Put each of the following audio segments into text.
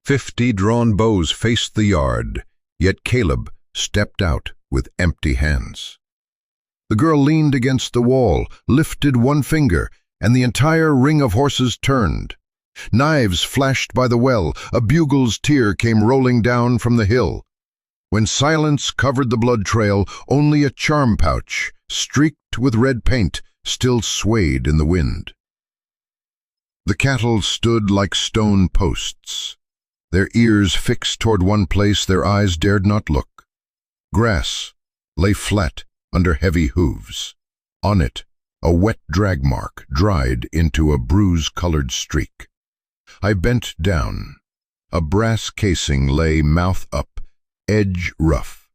50 drawn bows faced the yard, yet Caleb stepped out with empty hands. The girl leaned against the wall, lifted one finger, and the entire ring of horses turned. Knives flashed by the well, a bugle's tear came rolling down from the hill. When silence covered the blood trail, only a charm pouch, streaked with red paint, still swayed in the wind. The cattle stood like stone posts, their ears fixed toward one place their eyes dared not look. Grass lay flat under heavy hooves. On it, a wet drag mark dried into a bruise-colored streak. I bent down. A brass casing lay mouth up, edge rough,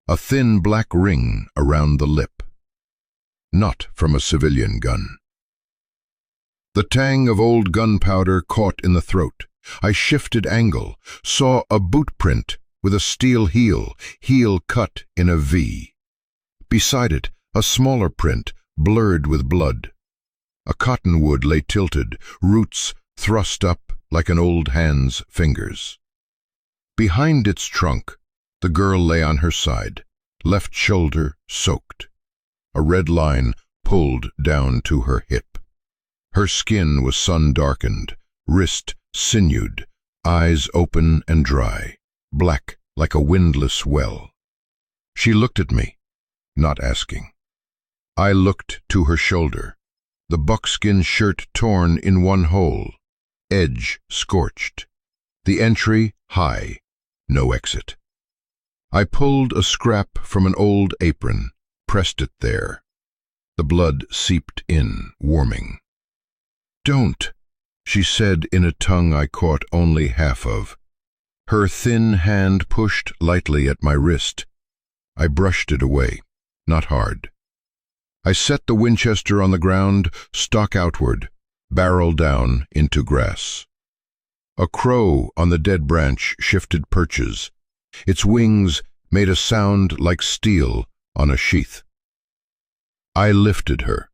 a thin black ring around the lip. Not from a civilian gun. The tang of old gunpowder caught in the throat. I shifted angle, saw a boot print with a steel heel cut in a V. Beside it, a smaller print, blurred with blood. A cottonwood lay tilted, roots thrust up like an old hand's fingers. Behind its trunk, the girl lay on her side, left shoulder soaked. A red line pulled down to her hip. Her skin was sun-darkened, wrist sinewed, eyes open and dry, black like a windless well. She looked at me, not asking. I looked to her shoulder, the buckskin shirt torn in one hole, edge scorched, the entry high, no exit. I pulled a scrap from an old apron, pressed it there. The blood seeped in, warming. "Don't," she said in a tongue I caught only half of. Her thin hand pushed lightly at my wrist. I brushed it away, not hard. I set the Winchester on the ground, stock outward, barrel down into grass. A crow on the dead branch shifted perches. Its wings made a sound like steel on a sheath. I lifted her.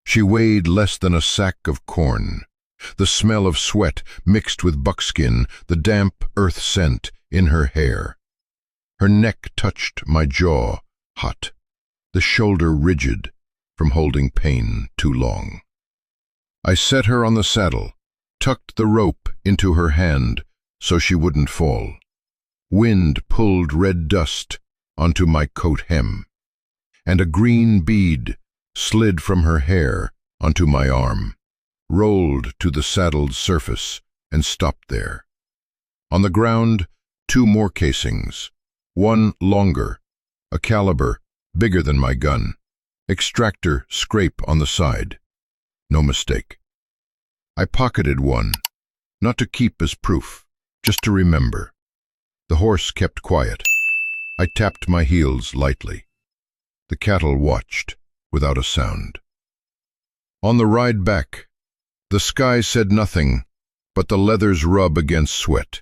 She weighed less than a sack of corn. The smell of sweat mixed with buckskin, the damp earth scent in her hair. Her neck touched my jaw, hot, the shoulder rigid from holding pain too long. I set her on the saddle, tucked the rope into her hand so she wouldn't fall. Wind pulled red dust onto my coat hem, and a green bead slid from her hair onto my arm, rolled to the saddled surface, and stopped there. On the ground, 2 more casings, one longer, a caliber bigger than my gun, extractor scrape on the side. No mistake. I pocketed one, not to keep as proof, just to remember. The horse kept quiet. I tapped my heels lightly. The cattle watched, without a sound. On the ride back, the sky said nothing, but the leathers rub against sweat.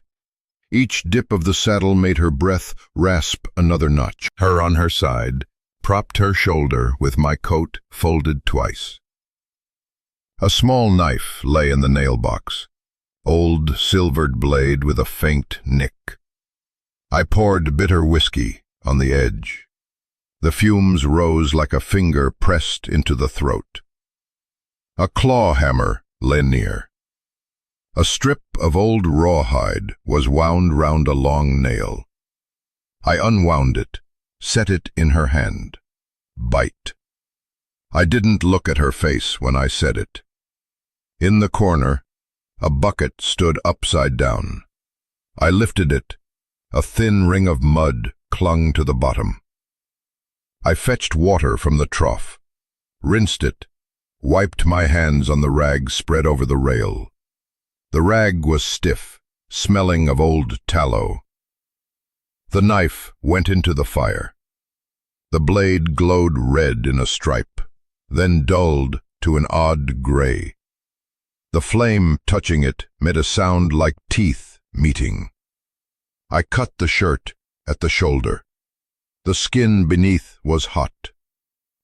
Each dip of the saddle made her breath rasp another notch. Her on her side, propped her shoulder with my coat folded twice. A small knife lay in the nail box, old silvered blade with a faint nick. I poured bitter whiskey on the edge. The fumes rose like a finger pressed into the throat. A claw hammer lay near. A strip of old rawhide was wound round a long nail. I unwound it, set it in her hand. Bite. I didn't look at her face when I said it. In the corner, a bucket stood upside down. I lifted it. A thin ring of mud clung to the bottom. I fetched water from the trough, rinsed it, wiped my hands on the rag spread over the rail. The rag was stiff, smelling of old tallow. The knife went into the fire. The blade glowed red in a stripe, then dulled to an odd gray. The flame touching it made a sound like teeth meeting. I cut the shirt at the shoulder. The skin beneath was hot,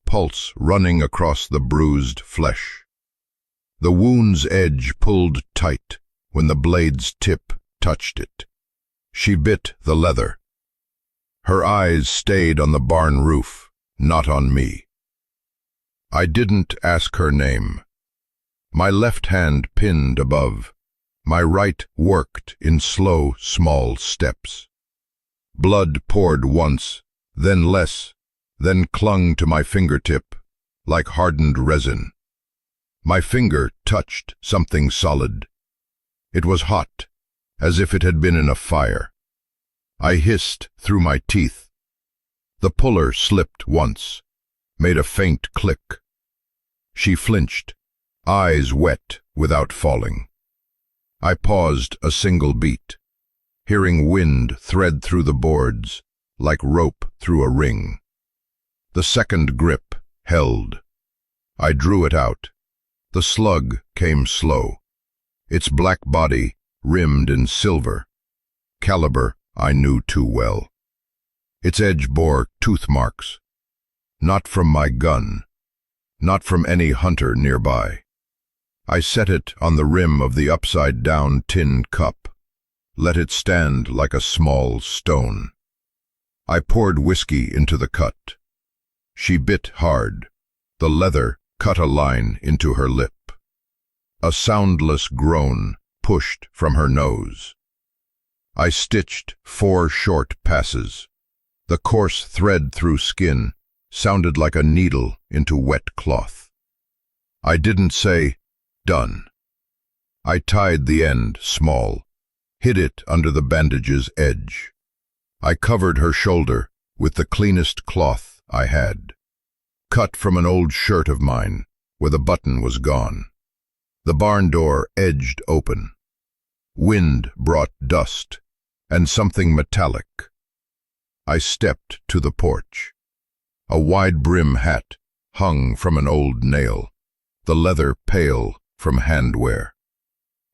pulse running across the bruised flesh. The wound's edge pulled tight when the blade's tip touched it. She bit the leather. Her eyes stayed on the barn roof, not on me. I didn't ask her name. My left hand pinned above. My right worked in slow, small steps. Blood poured once, then less, then clung to my fingertip like hardened resin. My finger touched something solid. It was hot, as if it had been in a fire. I hissed through my teeth. The puller slipped once, made a faint click. She flinched, eyes wet without falling. I paused a single beat, hearing wind thread through the boards like rope through a ring. The second grip held. I drew it out. The slug came slow, its black body rimmed in silver. Caliber I knew too well. Its edge bore tooth marks. Not from my gun, not from any hunter nearby. I set it on the rim of the upside-down tin cup, let it stand like a small stone. I poured whiskey into the cut. She bit hard. The leather cut a line into her lip. A soundless groan pushed from her nose. I stitched 4 short passes. The coarse thread through skin sounded like a needle into wet cloth. I didn't say, "Done." I tied the end small, hid it under the bandage's edge. I covered her shoulder with the cleanest cloth I had, cut from an old shirt of mine where the button was gone. The barn door edged open. Wind brought dust and something metallic. I stepped to the porch. A wide-brim hat hung from an old nail, the leather pale from hand-wear.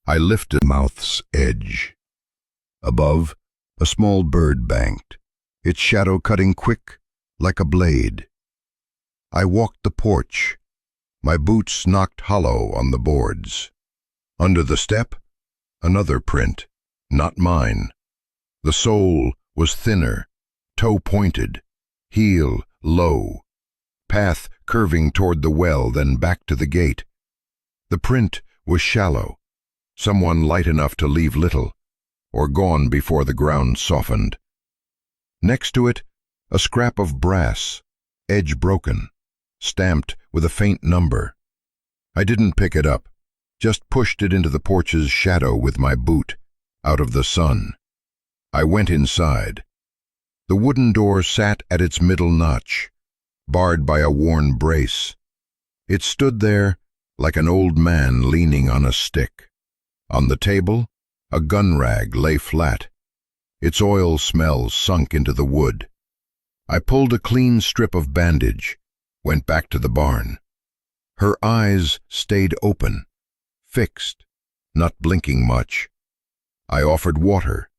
I lifted the mouth's edge. Above, a small bird banked, its shadow cutting quick like a blade. I walked the porch. My boots knocked hollow on the boards. Under the step, another print, not mine. The sole was thinner, toe pointed, heel low, path curving toward the well, then back to the gate. The print was shallow, someone light enough to leave little, or gone before the ground softened. Next to it, a scrap of brass, edge broken, stamped with a faint number. I didn't pick it up, just pushed it into the porch's shadow with my boot, out of the sun. I went inside. The wooden door sat at its middle notch, barred by a worn brace. It stood there like an old man leaning on a stick. On the table, a gun rag lay flat. Its oil smell sunk into the wood. I pulled a clean strip of bandage, went back to the barn. Her eyes stayed open, fixed, not blinking much. I offered water.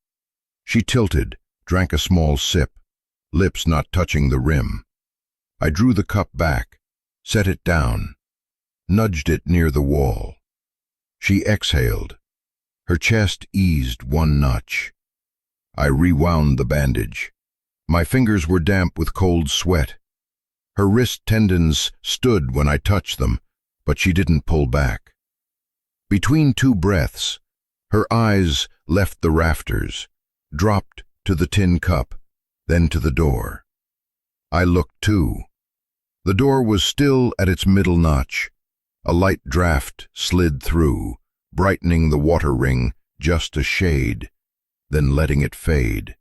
She tilted, drank a small sip, lips not touching the rim. I drew the cup back, set it down, nudged it near the wall. She exhaled. Her chest eased 1 notch. I rewound the bandage. My fingers were damp with cold sweat. Her wrist tendons stood when I touched them, but she didn't pull back. Between 2 breaths, her eyes left the rafters, dropped to the tin cup, then to the door. I looked too. The door was still at its middle notch. A light draft slid through, brightening the water ring just a shade, then letting it fade.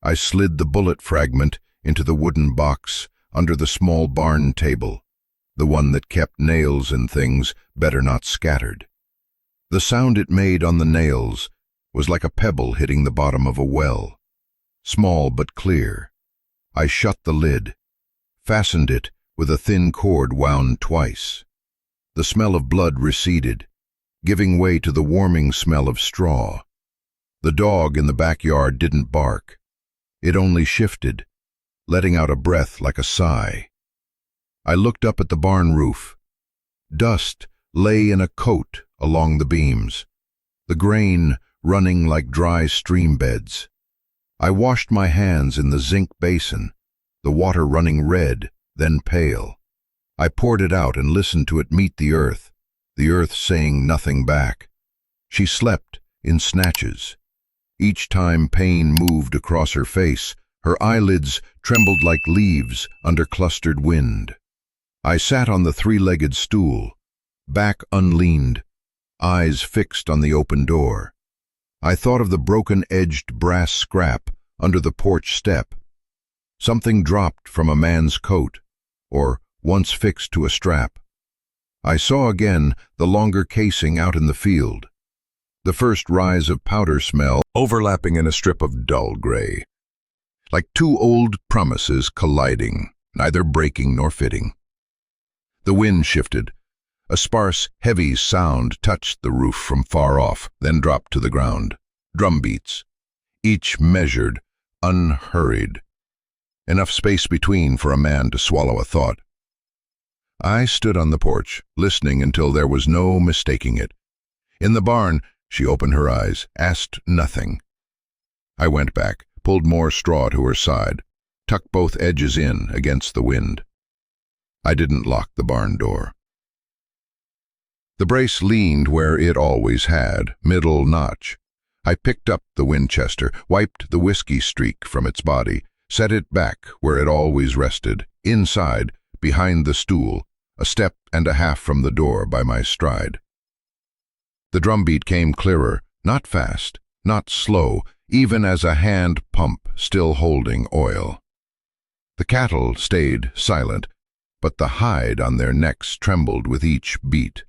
I slid the bullet fragment into the wooden box under the small barn table, the one that kept nails and things better not scattered. The sound it made on the nails was like a pebble hitting the bottom of a well, small but clear. I shut the lid, fastened it with a thin cord wound twice. The smell of blood receded, giving way to the warming smell of straw. The dog in the backyard didn't bark. It only shifted, letting out a breath like a sigh. I looked up at the barn roof. Dust lay in a coat along the beams. The grain running like dry stream beds. I washed my hands in the zinc basin, the water running red, then pale. I poured it out and listened to it meet the earth saying nothing back. She slept in snatches. Each time pain moved across her face, her eyelids trembled like leaves under clustered wind. I sat on the three-legged stool, back unleaned, eyes fixed on the open door. I thought of the broken-edged brass scrap under the porch step. Something dropped from a man's coat, or once fixed to a strap. I saw again the longer casing out in the field, the first rise of powder smell overlapping in a strip of dull gray, like two old promises colliding, neither breaking nor fitting. The wind shifted. A sparse, heavy sound touched the roof from far off, then dropped to the ground. Drum beats, each measured, unhurried. Enough space between for a man to swallow a thought. I stood on the porch, listening until there was no mistaking it. In the barn, she opened her eyes, asked nothing. I went back, pulled more straw to her side, tucked both edges in against the wind. I didn't lock the barn door. The brace leaned where it always had, middle notch. I picked up the Winchester, wiped the whiskey streak from its body, set it back where it always rested, inside, behind the stool, a step and a half from the door by my stride. The drumbeat came clearer, not fast, not slow, even as a hand pump still holding oil. The cattle stayed silent, but the hide on their necks trembled with each beat.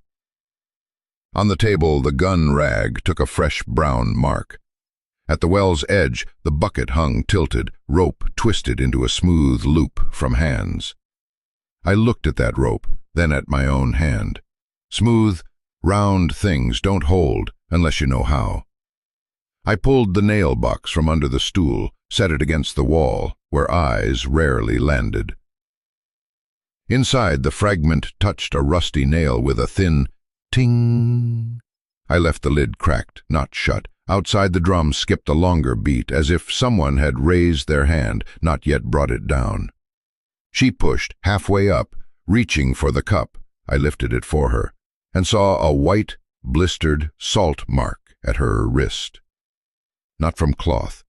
On the table, the gun rag took a fresh brown mark. At the well's edge, the bucket hung tilted, rope twisted into a smooth loop from hands. I looked at that rope, then at my own hand. Smooth, round things don't hold unless you know how. I pulled the nail box from under the stool, set it against the wall, where eyes rarely landed. Inside, the fragment touched a rusty nail with a thin ting. I left the lid cracked, not shut. Outside, the drum skipped a longer beat, as if someone had raised their hand, not yet brought it down. She pushed, halfway up, reaching for the cup. I lifted it for her, and saw a white, blistered salt mark at her wrist. Not from cloth.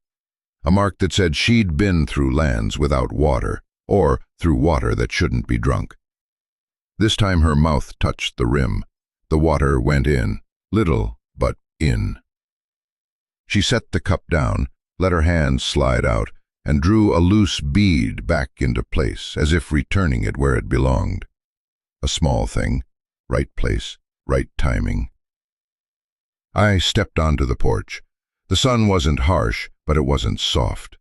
A mark that said she'd been through lands without water, or through water that shouldn't be drunk. This time her mouth touched the rim. The water went in, little, but in. She set the cup down, let her hand slide out, and drew a loose bead back into place, as if returning it where it belonged. A small thing, right place, right timing. I stepped onto the porch. The sun wasn't harsh, but it wasn't soft.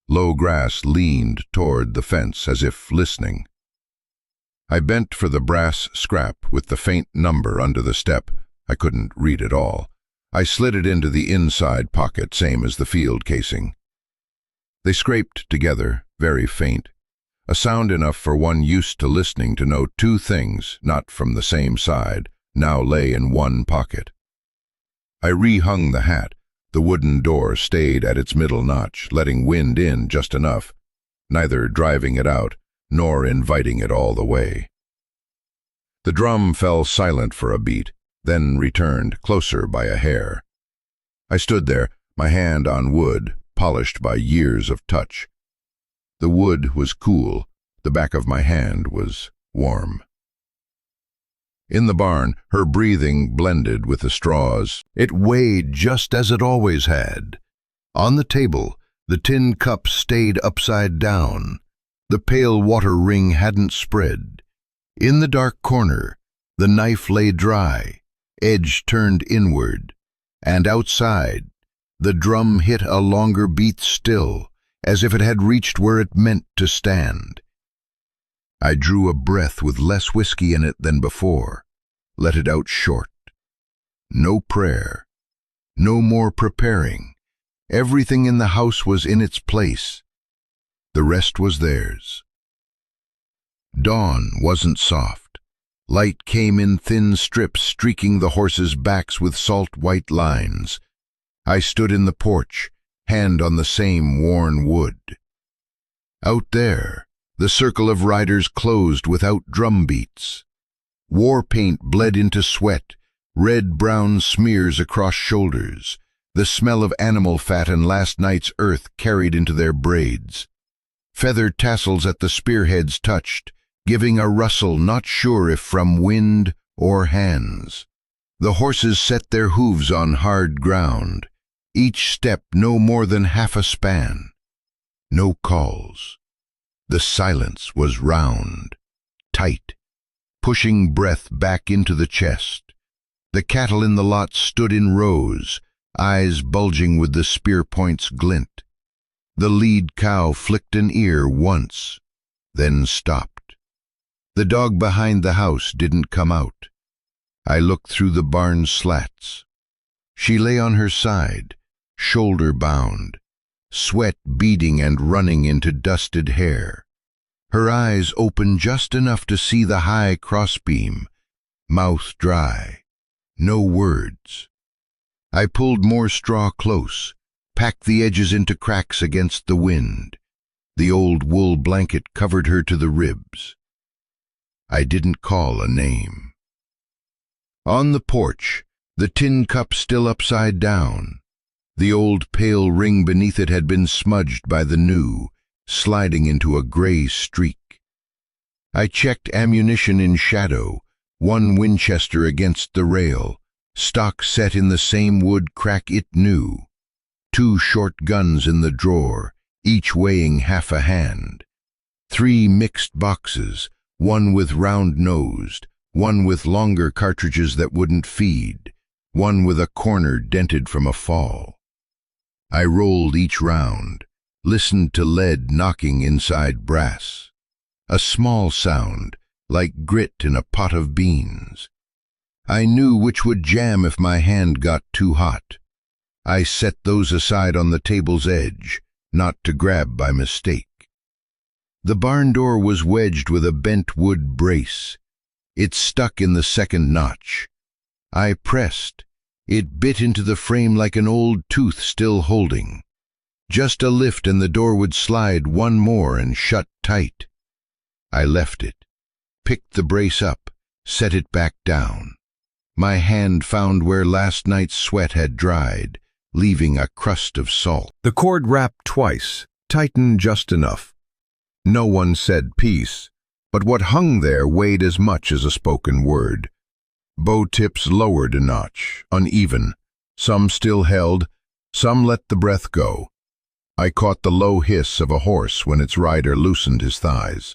Low grass leaned toward the fence as if listening. I bent for the brass scrap with the faint number under the step. I couldn't read it all. I slid it into the inside pocket, same as the field casing. They scraped together, very faint, a sound enough for one used to listening to know two things, not from the same side, now lay in one pocket. I rehung the hat. The wooden door stayed at its middle notch, letting wind in just enough, neither driving it out, nor inviting it all the way. The drum fell silent for a beat, then returned, closer by a hair. I stood there, my hand on wood, polished by years of touch. The wood was cool, the back of my hand was warm. In the barn, her breathing blended with the straws. It weighed just as it always had. On the table, the tin cup stayed upside down. The pale water ring hadn't spread. In the dark corner, the knife lay dry, edge turned inward, and outside, the drum hit a longer beat still, as if it had reached where it meant to stand. I drew a breath with less whiskey in it than before, let it out short. No prayer, no more preparing. Everything in the house was in its place. The rest was theirs. Dawn wasn't soft. Light came in thin strips, streaking the horses' backs with salt white lines. I stood in the porch, hand on the same worn wood. Out there, the circle of riders closed without drum beats. War paint bled into sweat, red-brown smears across shoulders, the smell of animal fat and last night's earth carried into their braids. Feathered tassels at the spearheads touched, giving a rustle not sure if from wind or hands. The horses set their hooves on hard ground, each step no more than half a span. No calls. The silence was round, tight, pushing breath back into the chest. The cattle in the lot stood in rows, eyes bulging with the spear point's glint. The lead cow flicked an ear once, then stopped. The dog behind the house didn't come out. I looked through the barn slats. She lay on her side, shoulder bound, sweat beading and running into dusted hair. Her eyes open just enough to see the high crossbeam, mouth dry, no words. I pulled more straw close, packed the edges into cracks against the wind. The old wool blanket covered her to the ribs. I didn't call a name. On the porch, the tin cup still upside down. The old pale ring beneath it had been smudged by the new, sliding into a gray streak. I checked ammunition in shadow, one Winchester against the rail, stock set in the same wood crack it knew. 2 short guns in the drawer, each weighing half a hand. 3 mixed boxes, one with round-nosed, one with longer cartridges that wouldn't feed, one with a corner dented from a fall. I rolled each round, listened to lead knocking inside brass. A small sound, like grit in a pot of beans. I knew which would jam if my hand got too hot. I set those aside on the table's edge, not to grab by mistake. The barn door was wedged with a bent wood brace. It stuck in the second notch. I pressed. It bit into the frame like an old tooth still holding. Just a lift and the door would slide one more and shut tight. I left it, picked the brace up, set it back down. My hand found where last night's sweat had dried, leaving a crust of salt. The cord wrapped twice, tightened just enough. No one said peace, but what hung there weighed as much as a spoken word. Bow tips lowered a notch, uneven. Some still held, some let the breath go. I caught the low hiss of a horse when its rider loosened his thighs.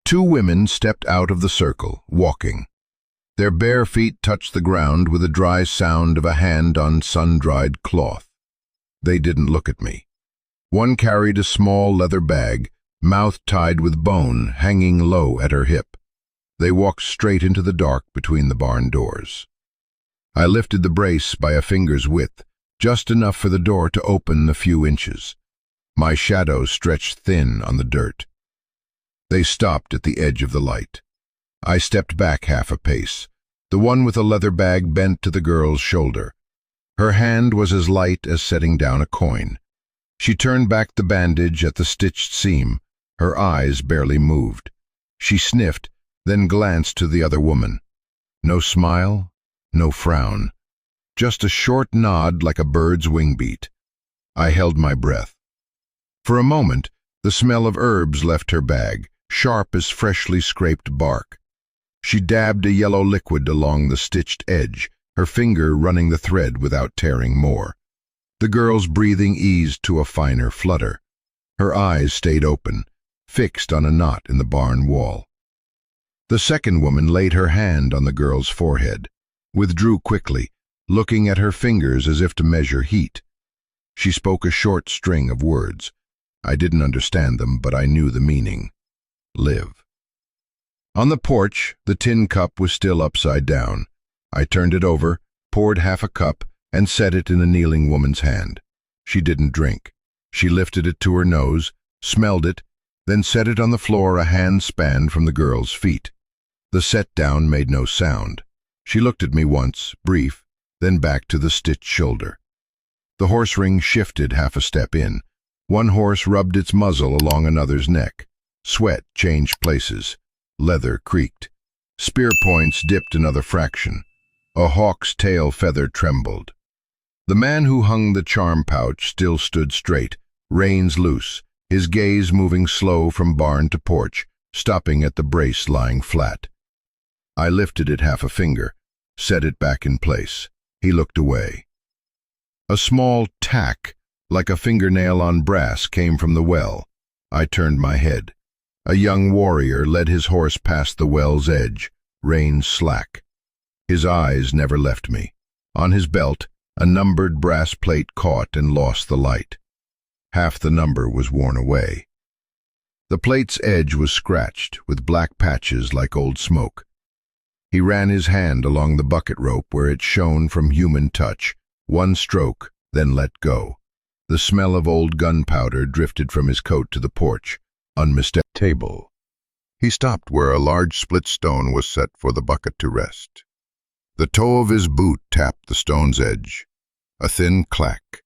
2 women stepped out of the circle, walking. Their bare feet touched the ground with the dry sound of a hand on sun-dried cloth. They didn't look at me. One carried a small leather bag, mouth tied with bone, hanging low at her hip. They walked straight into the dark between the barn doors. I lifted the brace by a finger's width, just enough for the door to open a few inches. My shadow stretched thin on the dirt. They stopped at the edge of the light. I stepped back half a pace. The one with the leather bag bent to the girl's shoulder. Her hand was as light as setting down a coin. She turned back the bandage at the stitched seam. Her eyes barely moved. She sniffed, then glanced to the other woman. No smile, no frown. Just a short nod like a bird's wing beat. I held my breath. For a moment, the smell of herbs left her bag, sharp as freshly scraped bark. She dabbed a yellow liquid along the stitched edge, her finger running the thread without tearing more. The girl's breathing eased to a finer flutter. Her eyes stayed open, fixed on a knot in the barn wall. The second woman laid her hand on the girl's forehead, withdrew quickly, looking at her fingers as if to measure heat. She spoke a short string of words. I didn't understand them, but I knew the meaning. Live. On the porch, the tin cup was still upside down. I turned it over, poured half a cup, and set it in a kneeling woman's hand. She didn't drink. She lifted it to her nose, smelled it, then set it on the floor a hand span from the girl's feet. The set-down made no sound. She looked at me once, brief, then back to the stitched shoulder. The horse ring shifted half a step in. One horse rubbed its muzzle along another's neck. Sweat changed places. Leather creaked. Spear points dipped another fraction. A hawk's tail feather trembled. The man who hung the charm pouch still stood straight, reins loose, his gaze moving slow from barn to porch, stopping at the brace lying flat. I lifted it half a finger, set it back in place. He looked away. A small tack, like a fingernail on brass, came from the well. I turned my head. A young warrior led his horse past the well's edge, reins slack. His eyes never left me. On his belt, a numbered brass plate caught and lost the light. Half the number was worn away. The plate's edge was scratched, with black patches like old smoke. He ran his hand along the bucket rope where it shone from human touch, one stroke, then let go. The smell of old gunpowder drifted from his coat to the porch, unmistakable. He stopped where a large split stone was set for the bucket to rest. The toe of his boot tapped the stone's edge. A thin clack.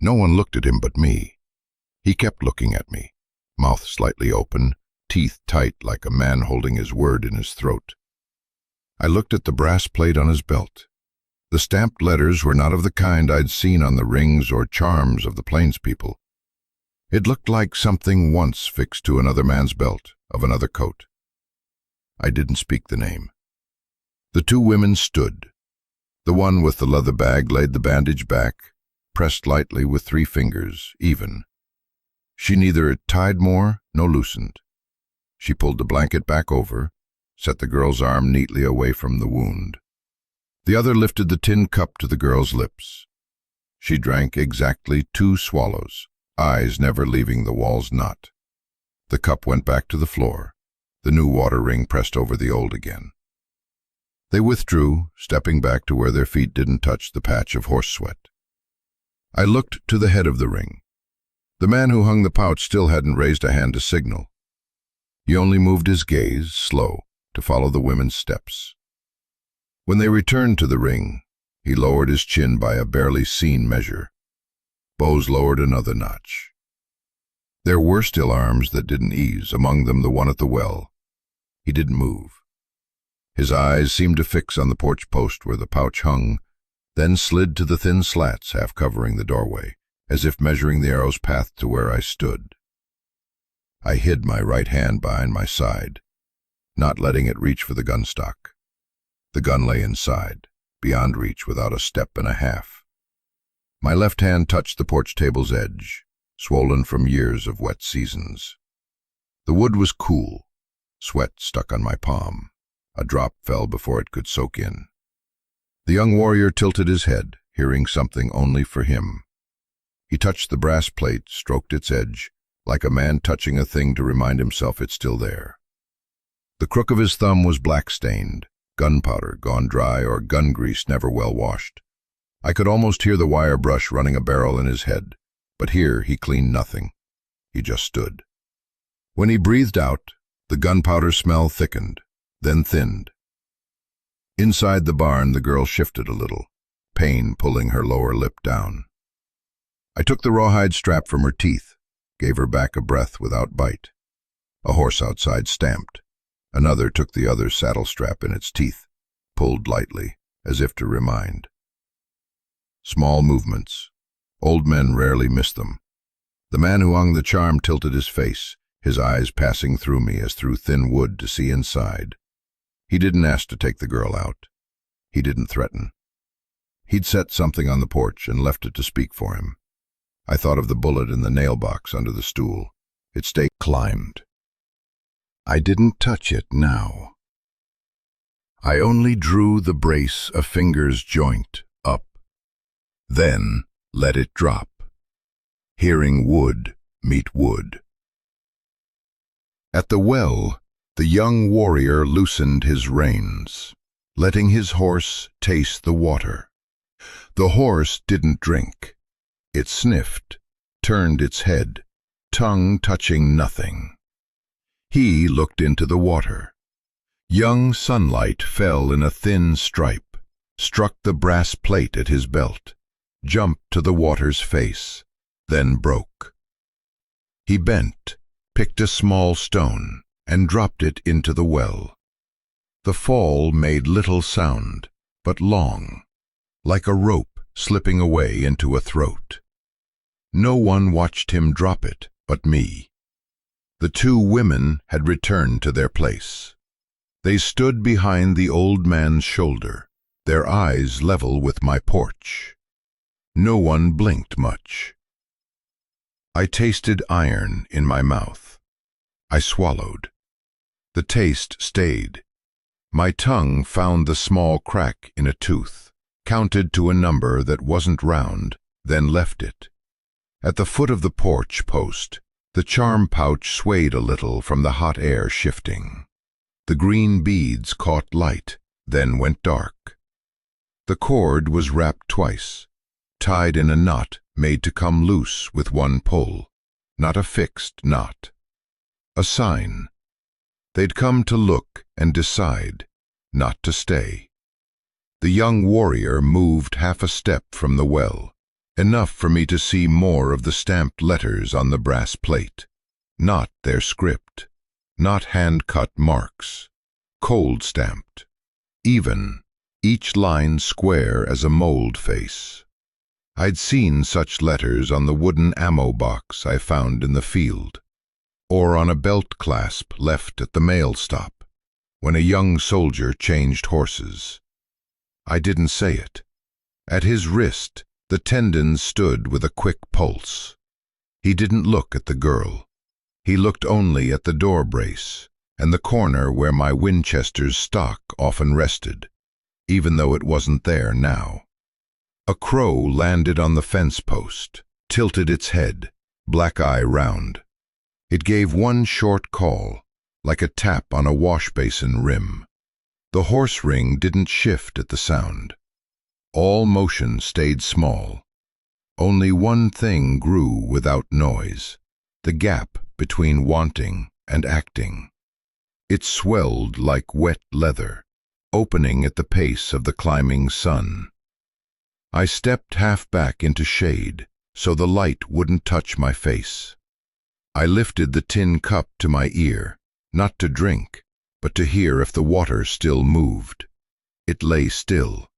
No one looked at him but me. He kept looking at me, mouth slightly open, teeth tight like a man holding his word in his throat. I looked at the brass plate on his belt. The stamped letters were not of the kind I'd seen on the rings or charms of the plains people. It looked like something once fixed to another man's belt, of another coat. I didn't speak the name. The two women stood. The one with the leather bag laid the bandage back, pressed lightly with 3 fingers, even. She neither tied more nor loosened. She pulled the blanket back over, set the girl's arm neatly away from the wound. The other lifted the tin cup to the girl's lips. She drank exactly 2 swallows, eyes never leaving the wall's knot. The cup went back to the floor. The new water ring pressed over the old again. They withdrew, stepping back to where their feet didn't touch the patch of horse sweat. I looked to the head of the ring. The man who hung the pouch still hadn't raised a hand to signal. He only moved his gaze, slow, to follow the women's steps. When they returned to the ring, he lowered his chin by a barely seen measure. Bose lowered another notch. There were still arms that didn't ease, among them the one at the well. He didn't move. His eyes seemed to fix on the porch post where the pouch hung, then slid to the thin slats half covering the doorway, as if measuring the arrow's path to where I stood. I hid my right hand behind my side, not letting it reach for the gun stock. The gun lay inside, beyond reach without a step and a half. My left hand touched the porch table's edge, swollen from years of wet seasons. The wood was cool. Sweat stuck on my palm. A drop fell before it could soak in. The young warrior tilted his head, hearing something only for him. He touched the brass plate, stroked its edge, like a man touching a thing to remind himself it's still there. The crook of his thumb was black-stained, gunpowder gone dry or gun grease never well washed. I could almost hear the wire brush running a barrel in his head, but here he cleaned nothing. He just stood. When he breathed out, the gunpowder smell thickened, then thinned. Inside the barn, the girl shifted a little, pain pulling her lower lip down. I took the rawhide strap from her teeth, gave her back a breath without bite. A horse outside stamped. Another took the other's saddle strap in its teeth, pulled lightly, as if to remind. Small movements. Old men rarely missed them. The man who hung the charm tilted his face, his eyes passing through me as through thin wood to see inside. He didn't ask to take the girl out. He didn't threaten. He'd set something on the porch and left it to speak for him. I thought of the bullet in the nail box under the stool. Its stake climbed. I didn't touch it now. I only drew the brace a finger's joint up, then let it drop, hearing wood meet wood. At the well, the young warrior loosened his reins, letting his horse taste the water. The horse didn't drink. It sniffed, turned its head, tongue touching nothing. He looked into the water. Young sunlight fell in a thin stripe, struck the brass plate at his belt, jumped to the water's face, then broke. He bent, picked a small stone, and dropped it into the well. The fall made little sound, but long, like a rope slipping away into a throat. No one watched him drop it but me. The two women had returned to their place. They stood behind the old man's shoulder, their eyes level with my porch. No one blinked much. I tasted iron in my mouth. I swallowed. The taste stayed. My tongue found the small crack in a tooth, counted to a number that wasn't round, then left it. At the foot of the porch post, the charm pouch swayed a little from the hot air shifting. The green beads caught light, then went dark. The cord was wrapped twice, tied in a knot made to come loose with one pull, not a fixed knot. A sign. They'd come to look and decide, not to stay. The young warrior moved half a step from the well, enough for me to see more of the stamped letters on the brass plate. Not their script, not hand-cut marks, cold-stamped, even, each line square as a mold face. I'd seen such letters on the wooden ammo box I found in the field, or on a belt clasp left at the mail stop when a young soldier changed horses. I didn't say it. At his wrist, the tendons stood with a quick pulse. He didn't look at the girl. He looked only at the door brace and the corner where my Winchester's stock often rested, even though it wasn't there now. A crow landed on the fence post, tilted its head, black eye round. It gave one short call, like a tap on a wash basin rim. The horse ring didn't shift at the sound. All motion stayed small. Only one thing grew without noise, the gap between wanting and acting. It swelled like wet leather, opening at the pace of the climbing sun. I stepped half back into shade, so the light wouldn't touch my face. I lifted the tin cup to my ear, not to drink, but to hear if the water still moved. It lay still.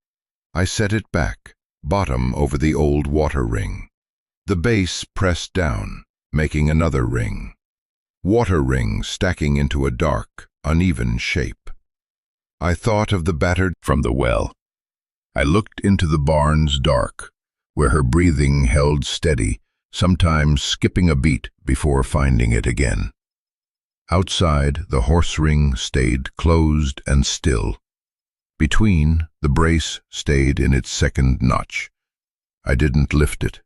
I set it back, bottom over the old water ring. The base pressed down, making another ring. Water rings stacking into a dark, uneven shape. I thought of the battered from the well. I looked into the barn's dark, where her breathing held steady, sometimes skipping a beat before finding it again. Outside, the horse ring stayed closed and still. Between, the brace stayed in its second notch. I didn't lift it.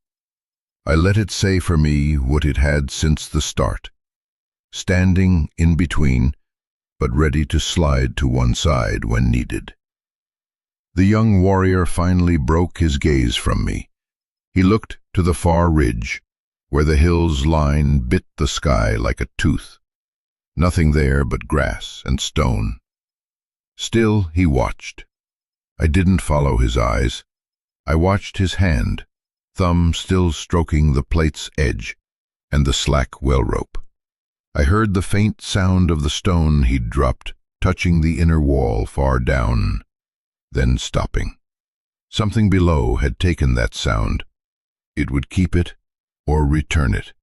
I let it say for me what it had since the start. Standing in between, but ready to slide to one side when needed. The young warrior finally broke his gaze from me. He looked to the far ridge, where the hill's line bit the sky like a tooth. Nothing there but grass and stone. Still he watched. I didn't follow his eyes. I watched his hand, thumb still stroking the plate's edge and the slack well rope. I heard the faint sound of the stone he'd dropped, touching the inner wall far down, then stopping. Something below had taken that sound. It would keep it or return it.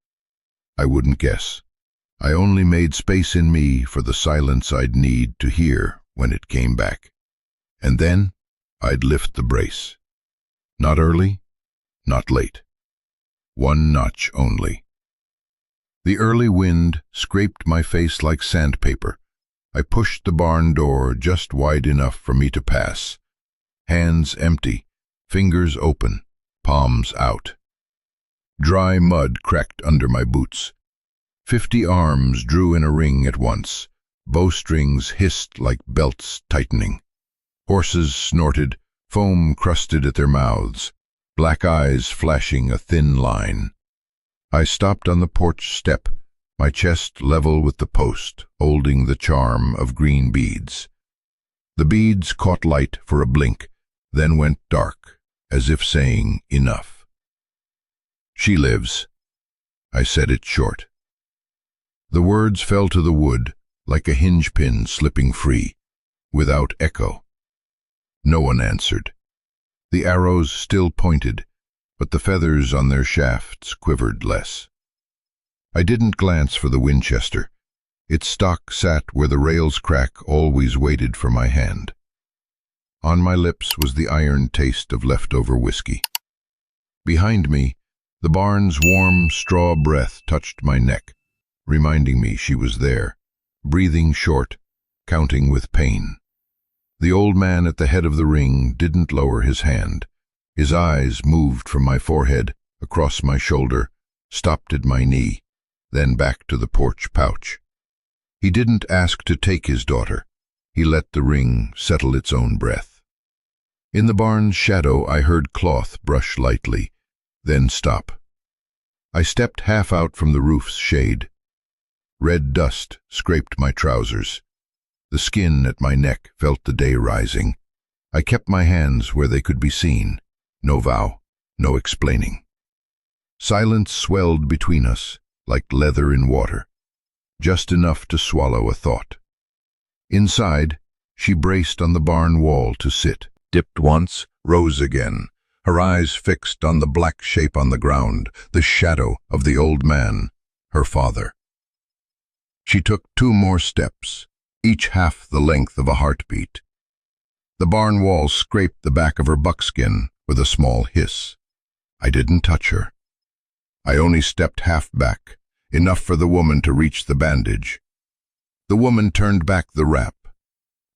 I wouldn't guess. I only made space in me for the silence I'd need to hear when it came back. And then I'd lift the brace. Not early, not late. One notch only. The early wind scraped my face like sandpaper. I pushed the barn door just wide enough for me to pass. Hands empty, fingers open, palms out. Dry mud cracked under my boots. 50 arms drew in a ring at once. Bowstrings hissed like belts tightening. Horses snorted, foam crusted at their mouths, black eyes flashing a thin line. I stopped on the porch step, my chest level with the post, holding the charm of green beads. The beads caught light for a blink, then went dark, as if saying, "Enough." "She lives." I said it short. The words fell to the wood like a hinge pin slipping free, without echo. No one answered. The arrows still pointed, but the feathers on their shafts quivered less. I didn't glance for the Winchester. Its stock sat where the rail's crack always waited for my hand. On my lips was the iron taste of leftover whiskey. Behind me, the barn's warm straw breath touched my neck, reminding me she was there, breathing short, counting with pain. The old man at the head of the ring didn't lower his hand. His eyes moved from my forehead, across my shoulder, stopped at my knee, then back to the porch pouch. He didn't ask to take his daughter. He let the ring settle its own breath. In the barn's shadow I heard cloth brush lightly, then stop. I stepped half out from the roof's shade. Red dust scraped my trousers. The skin at my neck felt the day rising. I kept my hands where they could be seen. No vow, no explaining. Silence swelled between us, like leather in water, just enough to swallow a thought. Inside, she braced on the barn wall to sit, dipped once, rose again, her eyes fixed on the black shape on the ground, the shadow of the old man, her father. She took 2 more steps, each half the length of a heartbeat. The barn wall scraped the back of her buckskin with a small hiss. I didn't touch her. I only stepped half back, enough for the woman to reach the bandage. The woman turned back the wrap.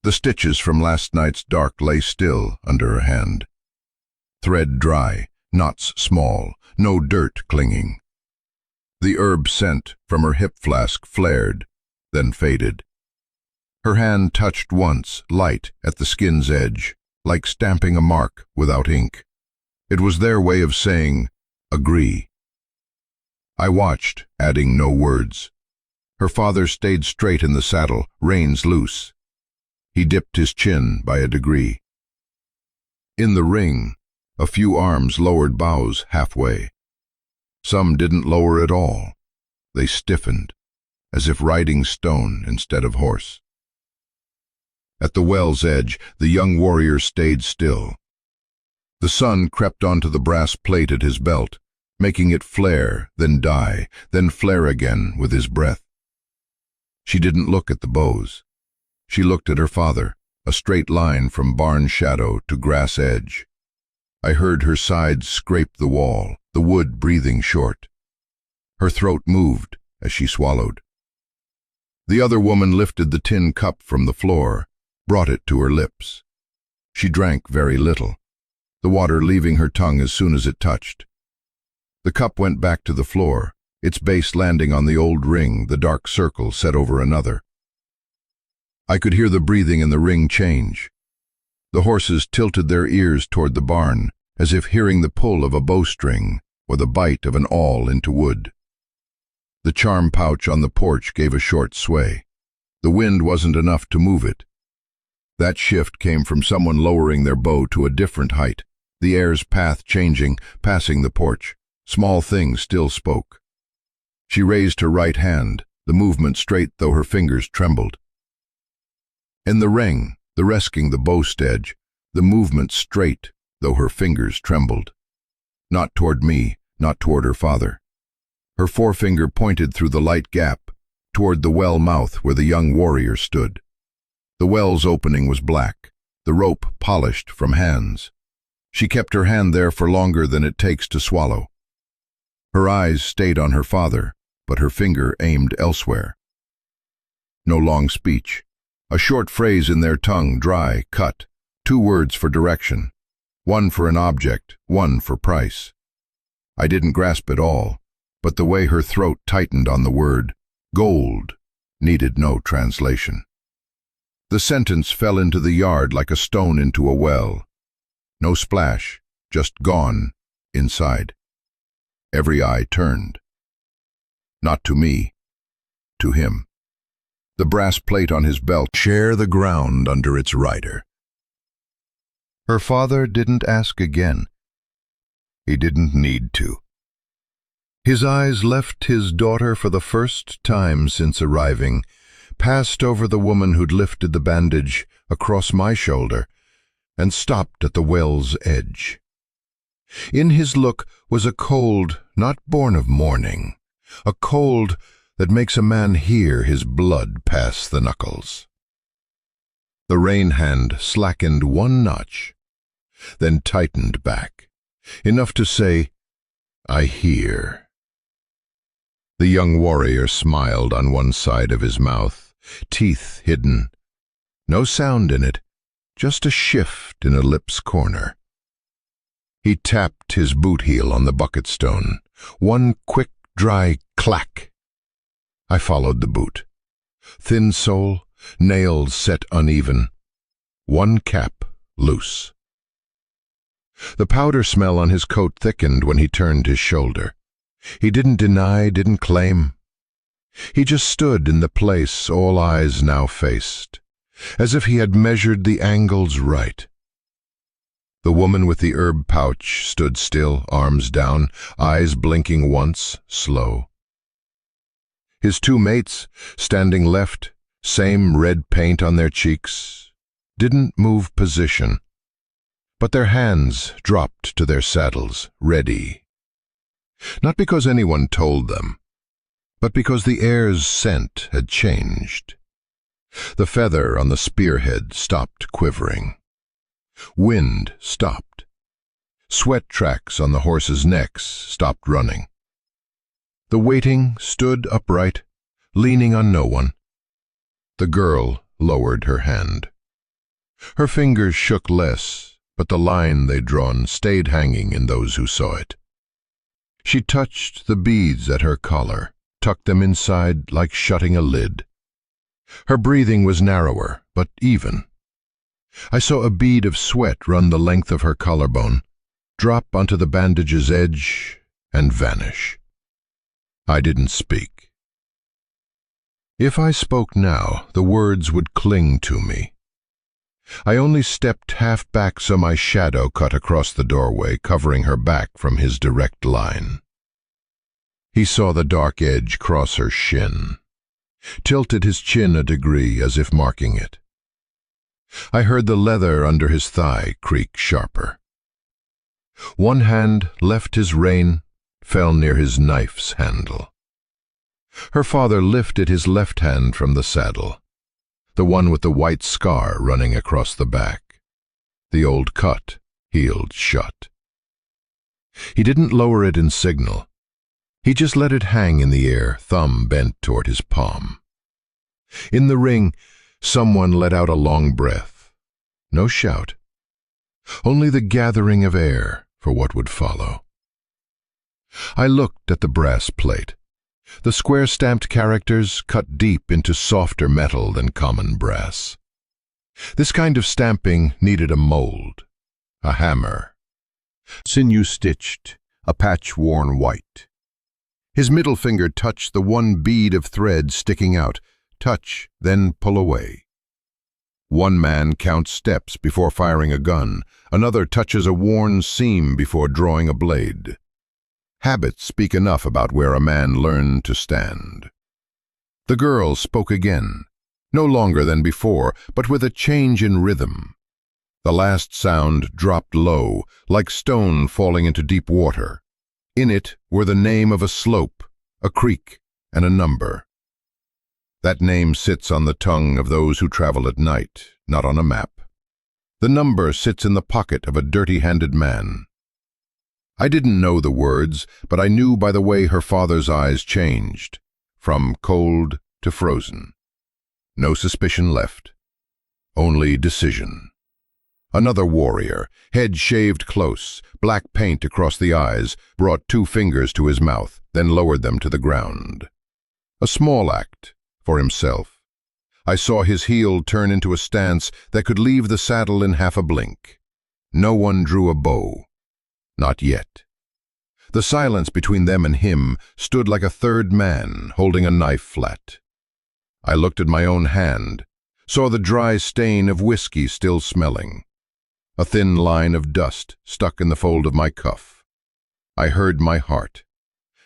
The stitches from last night's dark lay still under her hand. Thread dry, knots small, no dirt clinging. The herb scent from her hip flask flared, then faded. Her hand touched once, light, at the skin's edge, like stamping a mark without ink. It was their way of saying, "Agree." I watched, adding no words. Her father stayed straight in the saddle, reins loose. He dipped his chin by a degree. In the ring, a few arms lowered boughs halfway. Some didn't lower at all. They stiffened, as if riding stone instead of horse. At the well's edge, the young warrior stayed still. The sun crept onto the brass plate at his belt, making it flare, then die, then flare again with his breath. She didn't look at the bows. She looked at her father, a straight line from barn shadow to grass edge. I heard her sides scrape the wall, the wood breathing short. Her throat moved as she swallowed. The other woman lifted the tin cup from the floor, brought it to her lips. She drank very little, the water leaving her tongue as soon as it touched. The cup went back to the floor, its base landing on the old ring, the dark circle set over another. I could hear the breathing in the ring change. The horses tilted their ears toward the barn, as if hearing the pull of a bowstring or the bite of an awl into wood. The charm pouch on the porch gave a short sway. The wind wasn't enough to move it. That shift came from someone lowering their bow to a different height, the air's path changing, passing the porch. Small things still spoke. She raised her right hand, the movement straight though her fingers trembled. In the ring, the resking the bow's edge, the movement straight though her fingers trembled. Not toward me, not toward her father. Her forefinger pointed through the light gap, toward the well mouth where the young warrior stood. The well's opening was black, the rope polished from hands. She kept her hand there for longer than it takes to swallow. Her eyes stayed on her father, but her finger aimed elsewhere. No long speech. A short phrase in their tongue, dry, cut, 2 words for direction, one for an object, one for price. I didn't grasp it all, but the way her throat tightened on the word, gold, needed no translation. The sentence fell into the yard like a stone into a well. No splash, just gone, inside. Every eye turned. Not to me, to him. The brass plate on his belt share the ground under its rider. Her father didn't ask again, He didn't need to. His eyes left his daughter for the first time since arriving, passed over the woman who'd lifted the bandage across my shoulder, and stopped at the well's edge. In his look was a cold not born of mourning, a cold that makes a man hear his blood pass the knuckles. The rain hand slackened one notch, then tightened back, enough to say, "I hear." The young warrior smiled on one side of his mouth, teeth hidden. No sound in it, just a shift in a lip's corner. He tapped his boot heel on the bucket stone. One quick, dry clack. I followed the boot. Thin sole, nails set uneven. One cap loose. The powder smell on his coat thickened when he turned his shoulder. He didn't deny, didn't claim. He just stood in the place all eyes now faced, as if he had measured the angles right. The woman with the herb pouch stood still, arms down, eyes blinking once, slow. His two mates, standing left, same red paint on their cheeks, didn't move position, but their hands dropped to their saddles, ready. Not because anyone told them, but because the air's scent had changed. The feather on the spearhead stopped quivering. Wind stopped. Sweat tracks on the horses' necks stopped running. The waiting stood upright, leaning on no one. The girl lowered her hand. Her fingers shook less, but the line they'd drawn stayed hanging in those who saw it. She touched the beads at her collar, tucked them inside like shutting a lid. Her breathing was narrower, but even. I saw a bead of sweat run the length of her collarbone, drop onto the bandage's edge, and vanish. I didn't speak. If I spoke now, the words would cling to me. I only stepped half back so my shadow cut across the doorway, covering her back from his direct line. He saw the dark edge cross her shin, tilted his chin a degree as if marking it. I heard the leather under his thigh creak sharper. One hand left his rein, fell near his knife's handle. Her father lifted his left hand from the saddle, the one with the white scar running across the back. The old cut healed shut. He didn't lower it in signal. He just let it hang in the air, thumb bent toward his palm. In the ring, someone let out a long breath. No shout. Only the gathering of air for what would follow. I looked at the brass plate. The square-stamped characters cut deep into softer metal than common brass. This kind of stamping needed a mold, a hammer. Sinew-stitched, a patch worn white. His middle finger touched the one bead of thread sticking out. Touch, then pull away. One man counts steps before firing a gun. Another touches a worn seam before drawing a blade. Habits speak enough about where a man learned to stand. The girl spoke again, no longer than before, but with a change in rhythm. The last sound dropped low, like stone falling into deep water. In it were the name of a slope, a creek, and a number. That name sits on the tongue of those who travel at night, not on a map. The number sits in the pocket of a dirty-handed man. I didn't know the words, but I knew by the way her father's eyes changed, from cold to frozen. No suspicion left, only decision. Another warrior, head shaved close, black paint across the eyes, brought 2 fingers to his mouth, then lowered them to the ground. A small act, for himself. I saw his heel turn into a stance that could leave the saddle in half a blink. No one drew a bow. Not yet. The silence between them and him stood like a third man holding a knife flat. I looked at my own hand, saw the dry stain of whiskey still smelling. A thin line of dust stuck in the fold of my cuff. I heard my heart.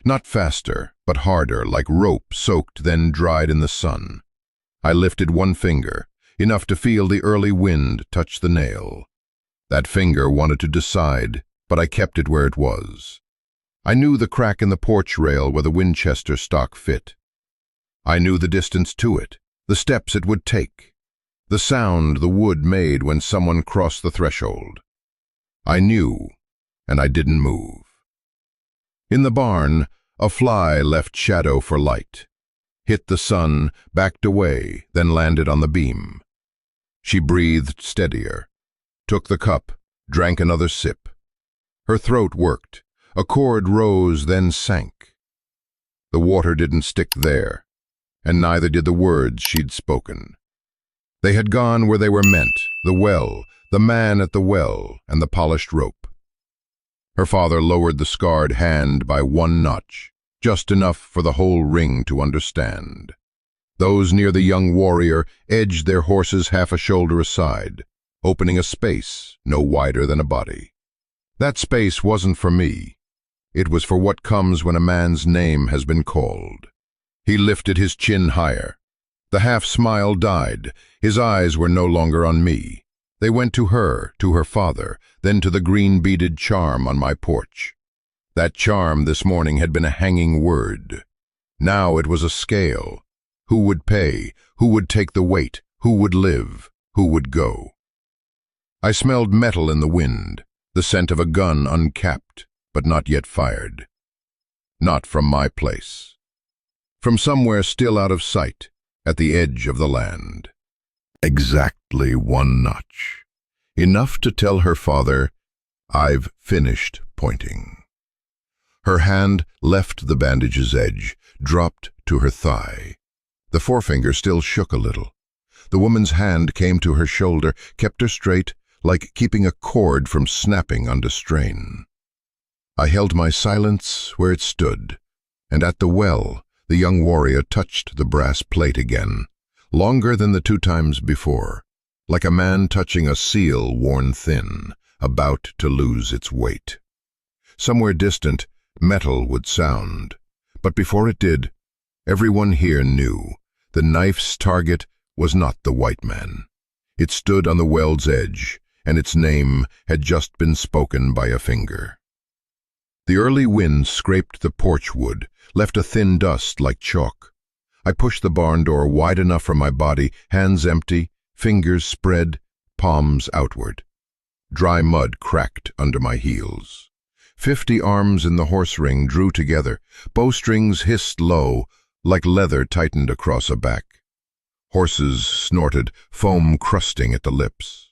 Not faster, but harder, like rope soaked then dried in the sun. I lifted one finger, enough to feel the early wind touch the nail. That finger wanted to decide, but I kept it where it was. I knew the crack in the porch rail where the Winchester stock fit. I knew the distance to it, the steps it would take, the sound the wood made when someone crossed the threshold. I knew, and I didn't move. In the barn, a fly left shadow for light, hit the sun, backed away, then landed on the beam. She breathed steadier, took the cup, drank another sip. Her throat worked. A chord rose, then sank. The water didn't stick there, and neither did the words she'd spoken. They had gone where they were meant, the well, the man at the well, and the polished rope. Her father lowered the scarred hand by one notch, just enough for the whole ring to understand. Those near the young warrior edged their horses half a shoulder aside, opening a space no wider than a body. That space wasn't for me. It was for what comes when a man's name has been called. He lifted his chin higher. The half-smile died. His eyes were no longer on me. They went to her father, then to the green-beaded charm on my porch. That charm this morning had been a hanging word. Now it was a scale. Who would pay? Who would take the weight? Who would live? Who would go? I smelled metal in the wind, the scent of a gun uncapped, but not yet fired. Not from my place. From somewhere still out of sight, at the edge of the land. Exactly one notch. Enough to tell her father, I've finished pointing. Her hand left the bandage's edge, dropped to her thigh. The forefinger still shook a little. The woman's hand came to her shoulder, kept her straight, like keeping a cord from snapping under strain. I held my silence where it stood, and at the well, the young warrior touched the brass plate again, longer than the 2 times before, like a man touching a seal worn thin, about to lose its weight. Somewhere distant, metal would sound, but before it did, everyone here knew the knife's target was not the white man. It stood on the well's edge, and its name had just been spoken by a finger. The early wind scraped the porch wood, left a thin dust like chalk. I pushed the barn door wide enough for my body, hands empty, fingers spread, palms outward. Dry mud cracked under my heels. 50 arms in the horse ring drew together. Bowstrings hissed low, like leather tightened across a back. Horses snorted, foam crusting at the lips.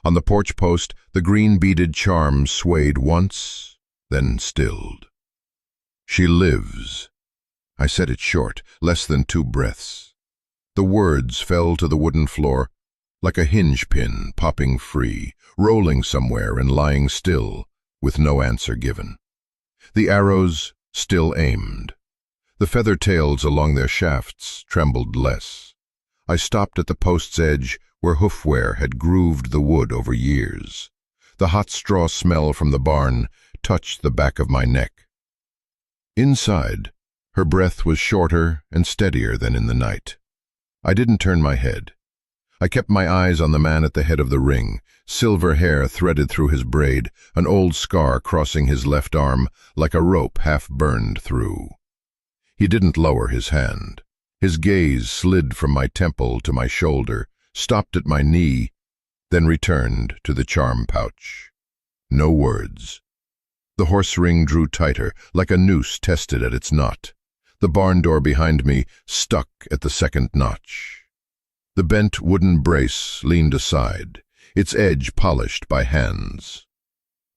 On the porch post, the green-beaded charm swayed once, then stilled. She lives. I said it short, less than 2 breaths. The words fell to the wooden floor, like a hinge pin popping free, rolling somewhere and lying still, with no answer given. The arrows still aimed. The feather tails along their shafts trembled less. I stopped at the post's edge where hoofwear had grooved the wood over years. The hot straw smell from the barn touched the back of my neck. Inside, her breath was shorter and steadier than in the night. I didn't turn my head. I kept my eyes on the man at the head of the ring, silver hair threaded through his braid, an old scar crossing his left arm like a rope half burned through. He didn't lower his hand. His gaze slid from my temple to my shoulder, stopped at my knee, then returned to the charm pouch. No words. The horse ring drew tighter, like a noose tested at its knot. The barn door behind me stuck at the second notch. The bent wooden brace leaned aside, its edge polished by hands.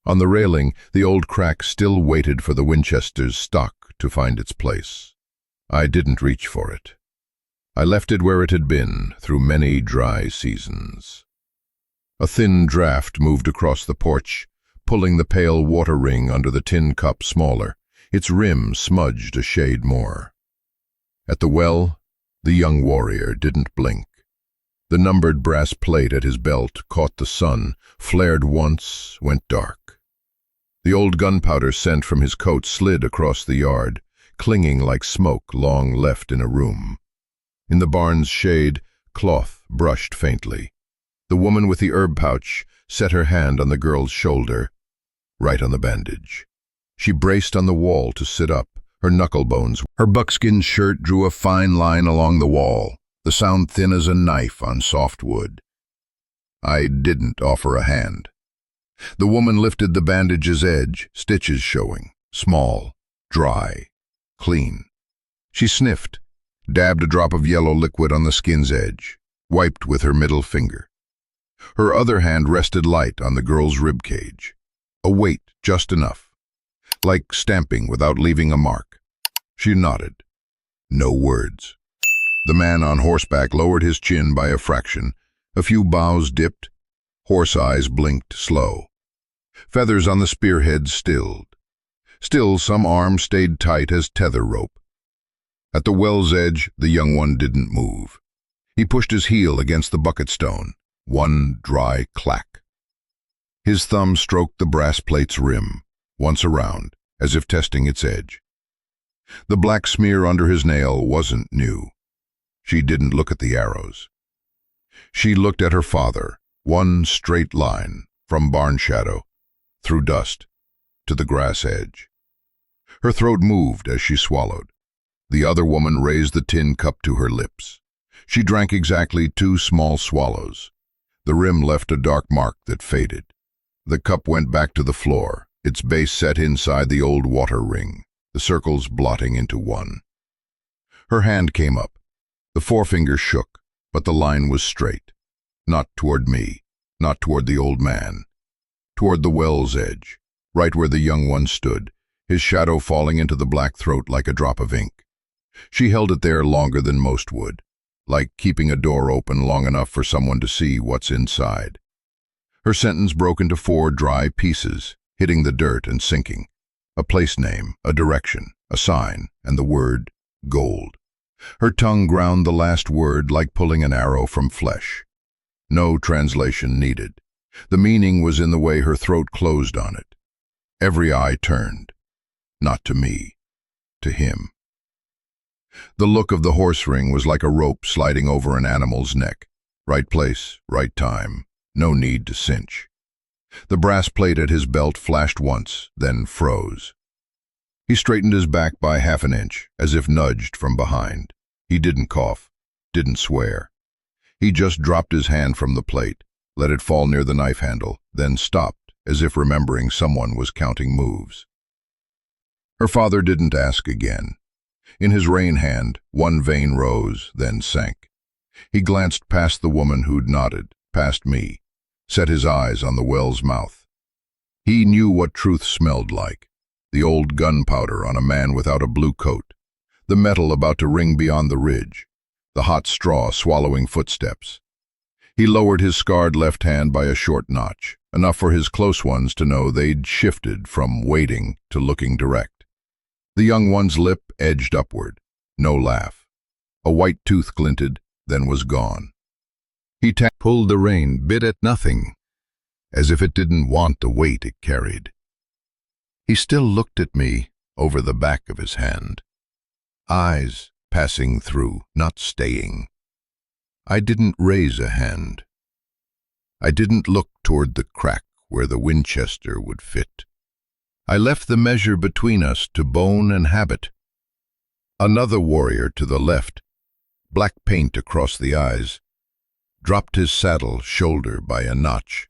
On the railing, the old crack still waited for the Winchester's stock to find its place. I didn't reach for it. I left it where it had been through many dry seasons. A thin draft moved across the porch, pulling the pale water ring under the tin cup smaller, its rim smudged a shade more. At the well, the young warrior didn't blink. The numbered brass plate at his belt caught the sun, flared once, went dark. The old gunpowder scent from his coat slid across the yard, clinging like smoke long left in a room. In the barn's shade, cloth brushed faintly. The woman with the herb pouch set her hand on the girl's shoulder, right on the bandage. She braced on the wall to sit up, her knuckle bones. Her buckskin shirt drew a fine line along the wall, the sound thin as a knife on soft wood. I didn't offer a hand. The woman lifted the bandage's edge, stitches showing, small, dry, clean. She sniffed, dabbed a drop of yellow liquid on the skin's edge, wiped with her middle finger. Her other hand rested light on the girl's rib cage, a weight just enough, like stamping without leaving a mark. She nodded. No words. The man on horseback lowered his chin by a fraction. A few bows dipped. Horse eyes blinked slow. Feathers on the spearhead stilled. Still, some arm stayed tight as tether rope. At the well's edge, the young one didn't move. He pushed his heel against the bucket stone. One dry clack. His thumb stroked the brass plate's rim, once around, as if testing its edge. The black smear under his nail wasn't new. She didn't look at the arrows. She looked at her father, one straight line, from barn shadow, through dust, to the grass edge. Her throat moved as she swallowed. The other woman raised the tin cup to her lips. She drank exactly 2 small swallows. The rim left a dark mark that faded. The cup went back to the floor, its base set inside the old water ring, the circles blotting into one. Her hand came up. The forefinger shook, but the line was straight. Not toward me, not toward the old man. Toward the well's edge, right where the young one stood, his shadow falling into the black throat like a drop of ink. She held it there longer than most would, like keeping a door open long enough for someone to see what's inside. Her sentence broke into 4 dry pieces, hitting the dirt and sinking. A place name, a direction, a sign, and the word gold. Her tongue ground the last word like pulling an arrow from flesh. No translation needed. The meaning was in the way her throat closed on it. Every eye turned. Not to me, to him. The look of the horse ring was like a rope sliding over an animal's neck. Right place, right time, no need to cinch. The brass plate at his belt flashed once, then froze. He straightened his back by half an inch, as if nudged from behind. He didn't cough, didn't swear. He just dropped his hand from the plate, let it fall near the knife handle, then stopped, as if remembering someone was counting moves. Her father didn't ask again. In his rein hand, one vein rose, then sank. He glanced past the woman who'd nodded, past me, set his eyes on the well's mouth. He knew what truth smelled like. The old gunpowder on a man without a blue coat, the metal about to ring beyond the ridge, the hot straw swallowing footsteps. He lowered his scarred left hand by a short notch, enough for his close ones to know they'd shifted from waiting to looking direct. The young one's lip edged upward. No laugh. A white tooth glinted, then was gone. He pulled the rein, bit at nothing, as if it didn't want the weight it carried. He still looked at me over the back of his hand. Eyes passing through, not staying. I didn't raise a hand. I didn't look toward the crack where the Winchester would fit. I left the measure between us to bone and habit. Another warrior to the left, black paint across the eyes, dropped his saddle shoulder by a notch,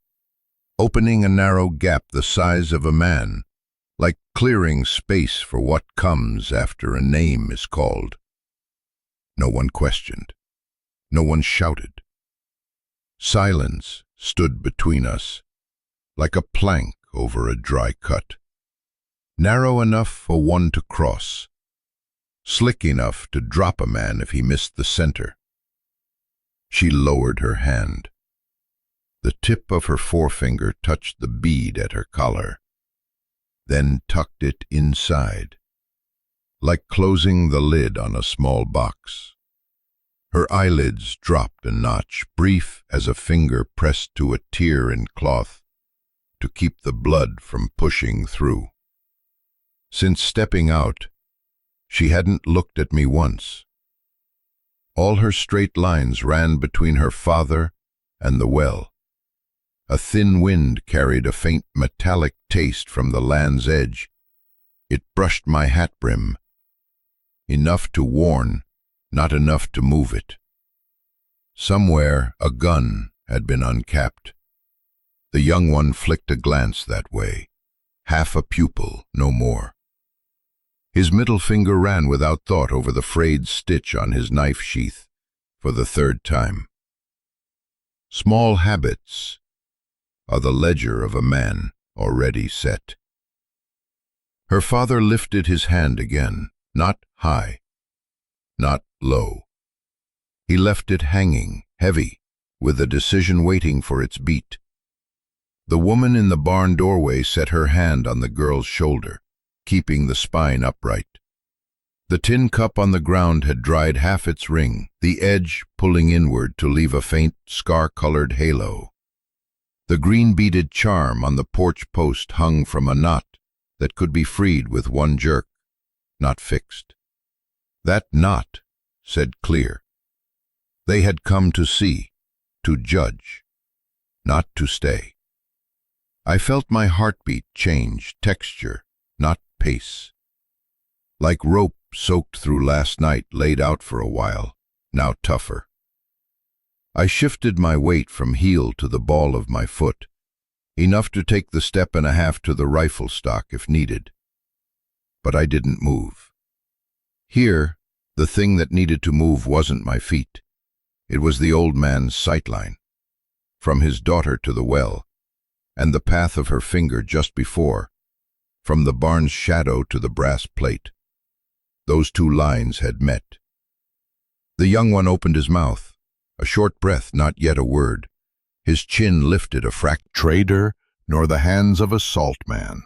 opening a narrow gap the size of a man, like clearing space for what comes after a name is called. No one questioned. No one shouted. Silence stood between us, like a plank over a dry cut. Narrow enough for one to cross, slick enough to drop a man if he missed the center. She lowered her hand. The tip of her forefinger touched the bead at her collar, then tucked it inside, like closing the lid on a small box. Her eyelids dropped a notch, brief as a finger pressed to a tear in cloth, to keep the blood from pushing through. Since stepping out, she hadn't looked at me once. All her straight lines ran between her father and the well. A thin wind carried a faint metallic taste from the land's edge. It brushed my hat brim. Enough to warn, not enough to move it. Somewhere a gun had been uncapped. The young one flicked a glance that way, half a pupil, no more. His middle finger ran without thought over the frayed stitch on his knife sheath for the third time. Small habits are the ledger of a man already set. Her father lifted his hand again, not high, not low. He left it hanging, heavy, with a decision waiting for its beat. The woman in the barn doorway set her hand on the girl's shoulder, keeping the spine upright. The tin cup on the ground had dried half its ring, the edge pulling inward to leave a faint, scar-colored halo. The green-beaded charm on the porch post hung from a knot that could be freed with one jerk, not fixed. That knot said clear. They had come to see, to judge, not to stay. I felt my heartbeat change texture, not pace. Like rope soaked through last night, laid out for a while, now tougher. I shifted my weight from heel to the ball of my foot, enough to take the step and a half to the rifle stock if needed. But I didn't move. Here, the thing that needed to move wasn't my feet. It was the old man's sightline, from his daughter to the well, and the path of her finger just before, from the barn's shadow to the brass plate. Those two lines had met. The young one opened his mouth, a short breath, not yet a word. His chin lifted a trader, nor the hands of a salt man.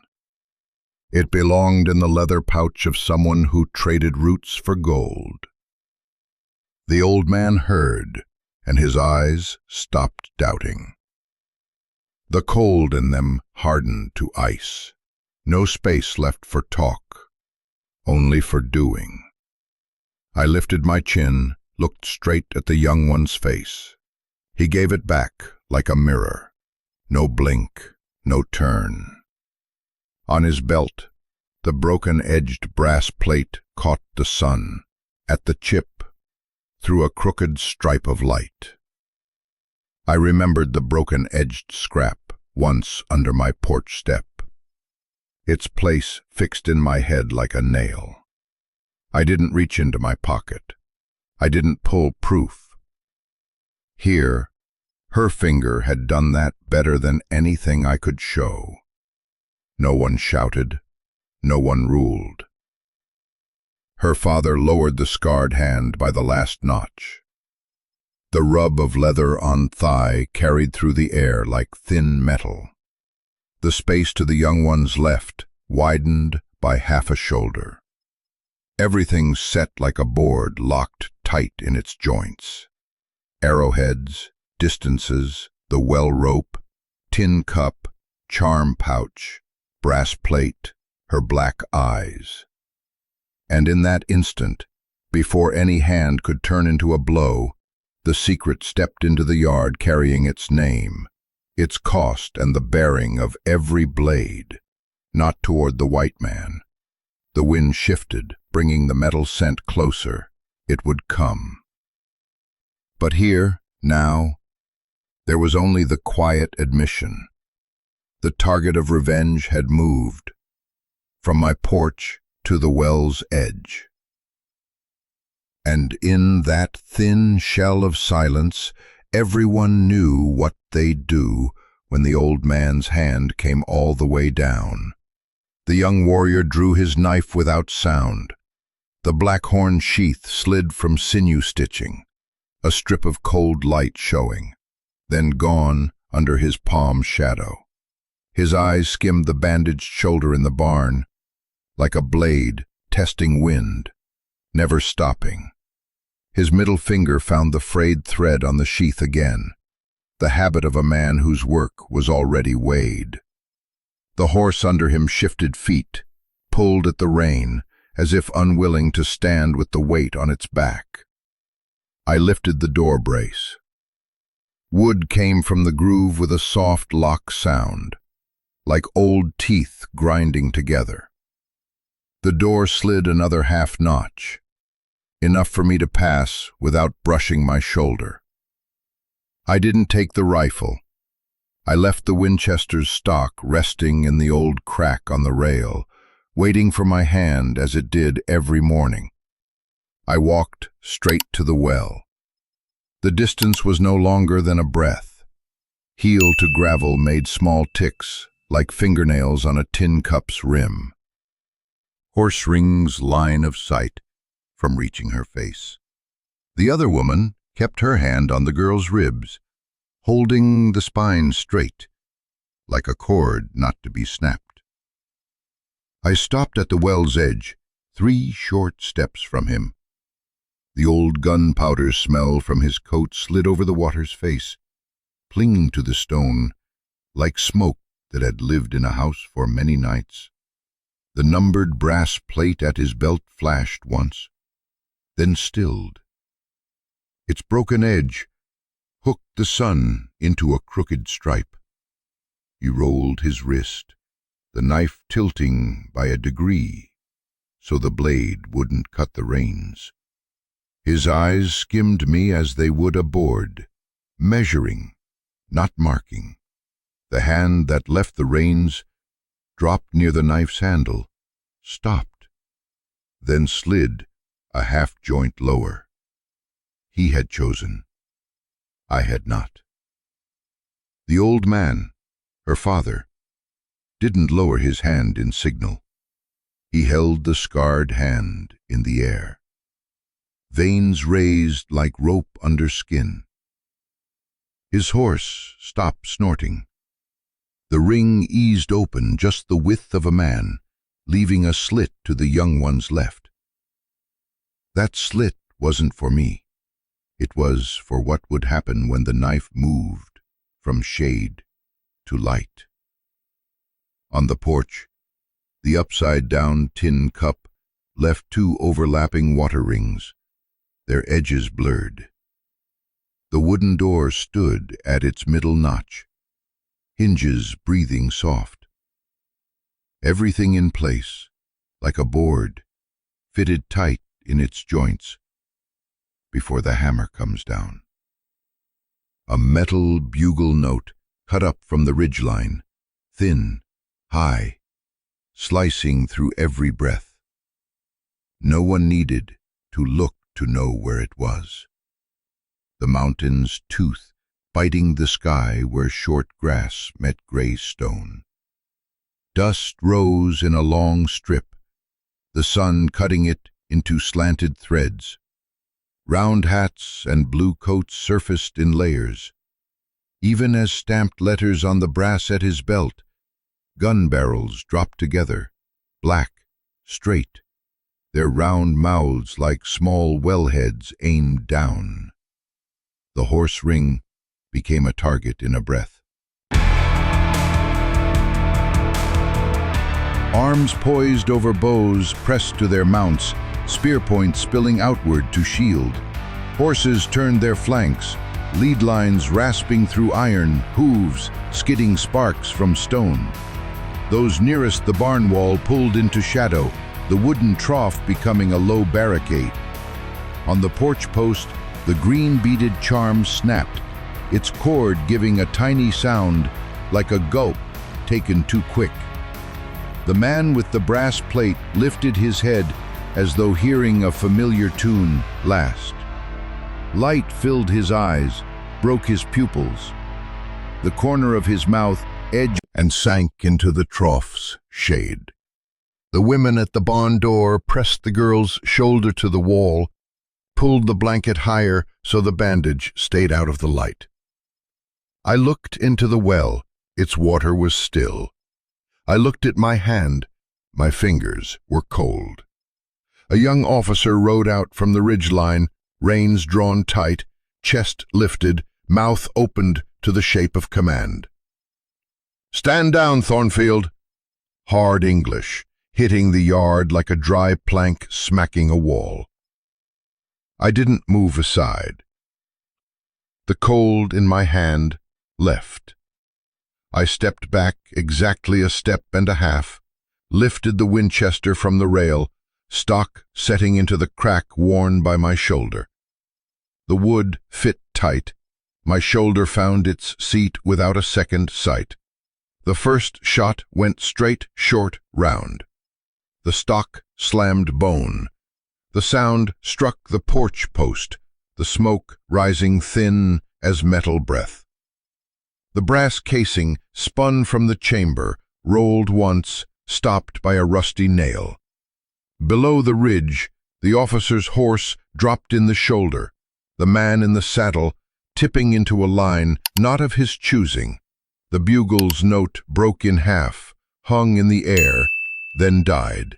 It belonged in the leather pouch of someone who traded roots for gold. The old man heard, and his eyes stopped doubting. The cold in them hardened to ice. No space left for talk, only for doing. I lifted my chin, looked straight at the young one's face. He gave it back like a mirror. No blink, no turn. On his belt, the broken-edged brass plate caught the sun, at the chip, through a crooked stripe of light. I remembered the broken-edged scrap once under my porch step, its place fixed in my head like a nail. I didn't reach into my pocket. I didn't pull proof. Here, her finger had done that better than anything I could show. No one shouted. No one ruled. Her father lowered the scarred hand by the last notch. The rub of leather on thigh carried through the air like thin metal. The space to the young one's left widened by half a shoulder. Everything set like a board locked tight in its joints. Arrowheads, distances, the well rope, tin cup, charm pouch, brass plate, her black eyes. And in that instant, before any hand could turn into a blow, the secret stepped into the yard carrying its name, its cost and the bearing of every blade, not toward the white man. The wind shifted, bringing the metal scent closer. It would come. But here, now, there was only the quiet admission. The target of revenge had moved, from my porch to the well's edge. And in that thin shell of silence, everyone knew what they'd do when the old man's hand came all the way down. The young warrior drew his knife without sound. The black-horn sheath slid from sinew stitching, a strip of cold light showing, then gone under his palm shadow. His eyes skimmed the bandaged shoulder in the barn, like a blade testing wind, never stopping. His middle finger found the frayed thread on the sheath again, the habit of a man whose work was already weighed. The horse under him shifted feet, pulled at the rein, as if unwilling to stand with the weight on its back. I lifted the door brace. Wood came from the groove with a soft lock sound, like old teeth grinding together. The door slid another half-notch, enough for me to pass without brushing my shoulder. I didn't take the rifle. I left the Winchester's stock resting in the old crack on the rail, waiting for my hand as it did every morning. I walked straight to the well. The distance was no longer than a breath. Heel to gravel made small ticks, like fingernails on a tin cup's rim. Horse rings line of sight from reaching her face. The other woman kept her hand on the girl's ribs, holding the spine straight, like a cord not to be snapped. I stopped at the well's edge, 3 short steps from him. The old gunpowder smell from his coat slid over the water's face, clinging to the stone, like smoke that had lived in a house for many nights. The numbered brass plate at his belt flashed once, then stilled. Its broken edge hooked the sun into a crooked stripe. He rolled his wrist, the knife tilting by a degree, so the blade wouldn't cut the reins. His eyes skimmed me as they would a board, measuring, not marking. The hand that left the reins dropped near the knife's handle, stopped, then slid a half-joint lower. He had chosen. I had not. The old man, her father, didn't lower his hand in signal. He held the scarred hand in the air, veins raised like rope under skin. His horse stopped snorting. The ring eased open just the width of a man, leaving a slit to the young one's left. That slit wasn't for me. It was for what would happen when the knife moved from shade to light. On the porch, the upside-down tin cup left 2 overlapping water rings, their edges blurred. The wooden door stood at its middle notch, hinges breathing soft. Everything in place, like a board, fitted tight in its joints before the hammer comes down. A metal bugle note cut up from the ridgeline, thin, high, slicing through every breath. No one needed to look to know where it was. The mountain's tooth biting the sky where short grass met gray stone. Dust rose in a long strip, the sun cutting it into slanted threads. Round hats and blue coats surfaced in layers. Even as stamped letters on the brass at his belt, gun barrels dropped together, black, straight, their round mouths like small wellheads aimed down. The horse ring became a target in a breath. Arms poised over bows pressed to their mounts, spear points spilling outward to shield. Horses turned their flanks, lead lines rasping through iron, hooves skidding sparks from stone. Those nearest the barn wall pulled into shadow, the wooden trough becoming a low barricade. On the porch post, the green beaded charm snapped, its cord giving a tiny sound like a gulp taken too quick. The man with the brass plate lifted his head as though hearing a familiar tune last. Light filled his eyes, broke his pupils. The corner of his mouth edged and sank into the trough's shade. The women at the barn door pressed the girl's shoulder to the wall, pulled the blanket higher so the bandage stayed out of the light. I looked into the well. Its water was still. I looked at my hand. My fingers were cold. A young officer rode out from the ridgeline, reins drawn tight, chest lifted, mouth opened to the shape of command. "Stand down, Thornfield," hard English, hitting the yard like a dry plank smacking a wall. I didn't move aside. The cold in my hand left. I stepped back exactly a step and a half, lifted the Winchester from the rail, stock setting into the crack worn by my shoulder. The wood fit tight. My shoulder found its seat without a second sight. The first shot went straight, short, round. The stock slammed bone. The sound struck the porch post, the smoke rising thin as metal breath. The brass casing spun from the chamber, rolled once, stopped by a rusty nail. Below the ridge, the officer's horse dropped in the shoulder, the man in the saddle tipping into a line not of his choosing. The bugle's note broke in half, hung in the air, then died.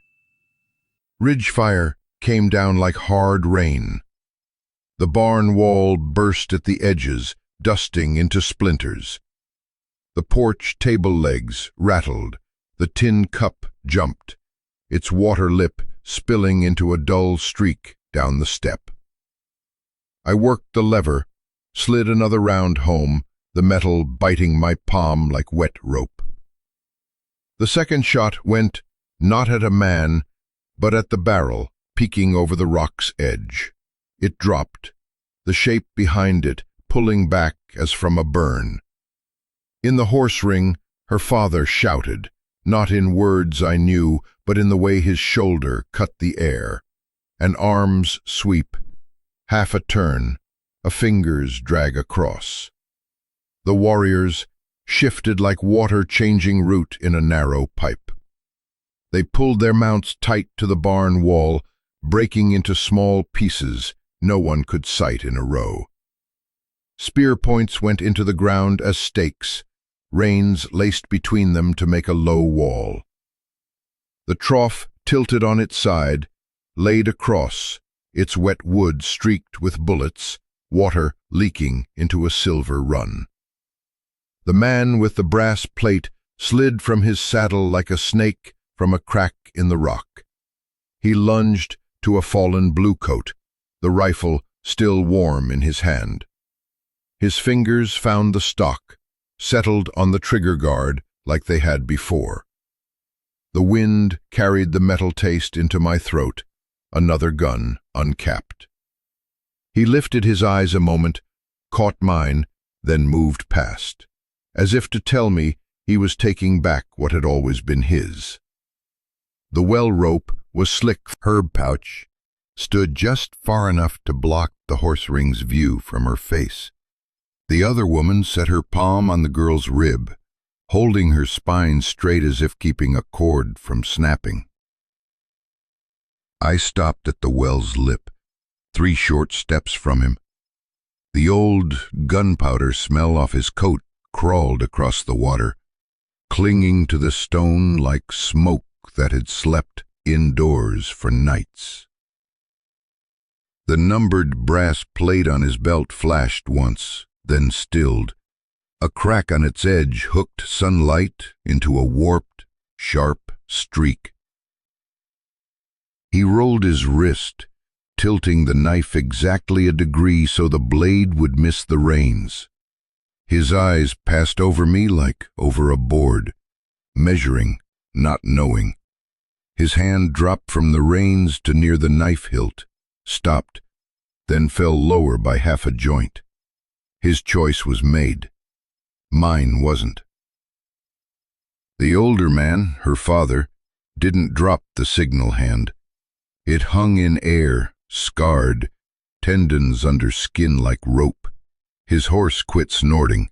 Ridge fire came down like hard rain. The barn wall burst at the edges, dusting into splinters. The porch table legs rattled, the tin cup jumped, its water lip spilling into a dull streak down the step. I worked the lever, slid another round home, the metal biting my palm like wet rope. The second shot went not at a man, but at the barrel, peeking over the rock's edge. It dropped, the shape behind it pulling back as from a burn. In the horse ring, her father shouted, not in words I knew, but in the way his shoulder cut the air. An arm's sweep, half a turn, a finger's drag across. The warriors shifted like water changing route in a narrow pipe. They pulled their mounts tight to the barn wall, breaking into small pieces no one could sight in a row. Spear points went into the ground as stakes, reins laced between them to make a low wall. The trough tilted on its side, laid across, its wet wood streaked with bullets, water leaking into a silver run. The man with the brass plate slid from his saddle like a snake from a crack in the rock. He lunged to a fallen bluecoat, the rifle still warm in his hand. His fingers found the stock, settled on the trigger guard like they had before. The wind carried the metal taste into my throat, another gun uncapped. He lifted his eyes a moment, caught mine, then moved past, as if to tell me he was taking back what had always been his. The well rope was slick. Herb pouch stood just far enough to block the horse ring's view from her face. The other woman set her palm on the girl's rib, holding her spine straight as if keeping a cord from snapping. I stopped at the well's lip, 3 short steps from him. The old gunpowder smell off his coat crawled across the water, clinging to the stone like smoke that had slept indoors for nights. The numbered brass plate on his belt flashed once, then stilled. A crack on its edge hooked sunlight into a warped, sharp streak. He rolled his wrist, tilting the knife exactly a degree so the blade would miss the reins. His eyes passed over me like over a board, measuring, not knowing. His hand dropped from the reins to near the knife hilt, stopped, then fell lower by half a joint. His choice was made. Mine wasn't. The older man, her father, didn't drop the signal hand. It hung in air, scarred, tendons under skin like rope. His horse quit snorting.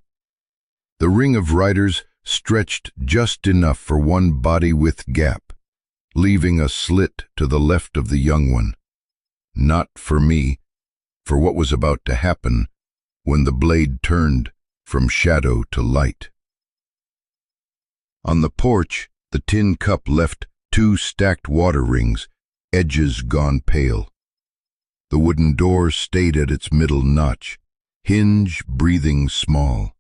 The ring of riders stretched just enough for one body-width gap, leaving a slit to the left of the young one. Not for me, for what was about to happen when the blade turned from shadow to light. On the porch, the tin cup left 2 stacked water rings, edges gone pale. The wooden door stayed at its middle notch, hinge breathing small.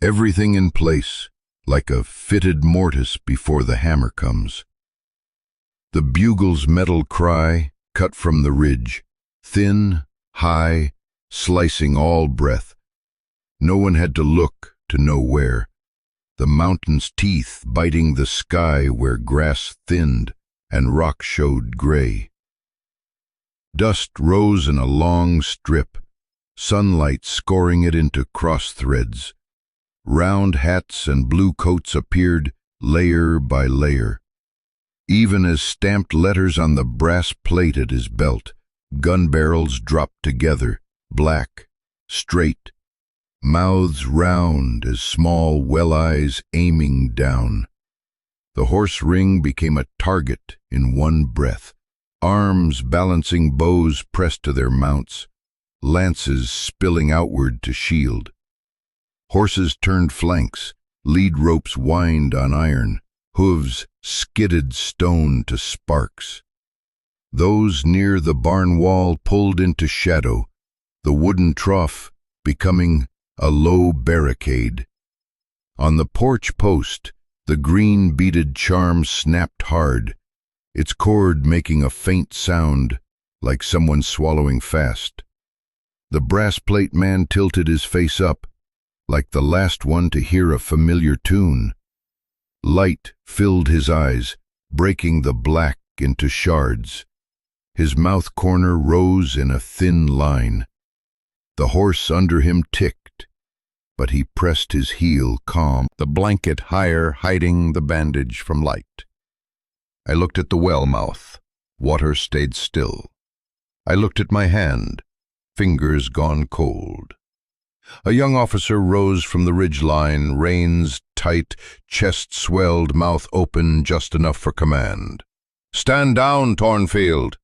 Everything in place, like a fitted mortise before the hammer comes. The bugle's metal cry, cut from the ridge, thin, high, slicing all breath. No one had to look to know where. The mountain's teeth biting the sky where grass thinned and rock showed gray. Dust rose in a long strip, sunlight scoring it into cross threads. Round hats and blue coats appeared, layer by layer. Even as stamped letters on the brass plate at his belt, gun barrels dropped together, black, straight, mouths round as small well eyes aiming down. The horse ring became a target in one breath, arms balancing bows pressed to their mounts, lances spilling outward to shield. Horses turned flanks, lead ropes whined on iron, hooves skidded stone to sparks. Those near the barn wall pulled into shadow, the wooden trough becoming a low barricade. On the porch post, the green beaded charm snapped hard, its cord making a faint sound like someone swallowing fast. The brass plate man tilted his face up, like the last one to hear a familiar tune. Light filled his eyes, breaking the black into shards. His mouth corner rose in a thin line. The horse under him ticked, but he pressed his heel calm, the blanket higher hiding the bandage from light. I looked at the well mouth. Water stayed still. I looked at my hand, fingers gone cold. A young officer rose from the ridge line, reins tight, chest swelled, mouth open just enough for command. "Stand down, Tornfield!"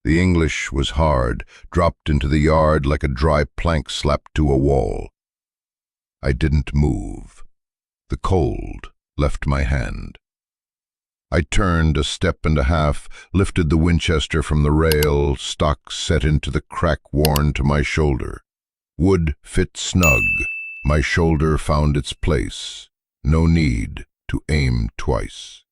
The English was hard, dropped into the yard like a dry plank slapped to a wall. I didn't move. The cold left my hand. I turned a step and a half, lifted the Winchester from the rail, stock set into the crack worn to my shoulder. Wood fit snug. My shoulder found its place. No need to aim twice.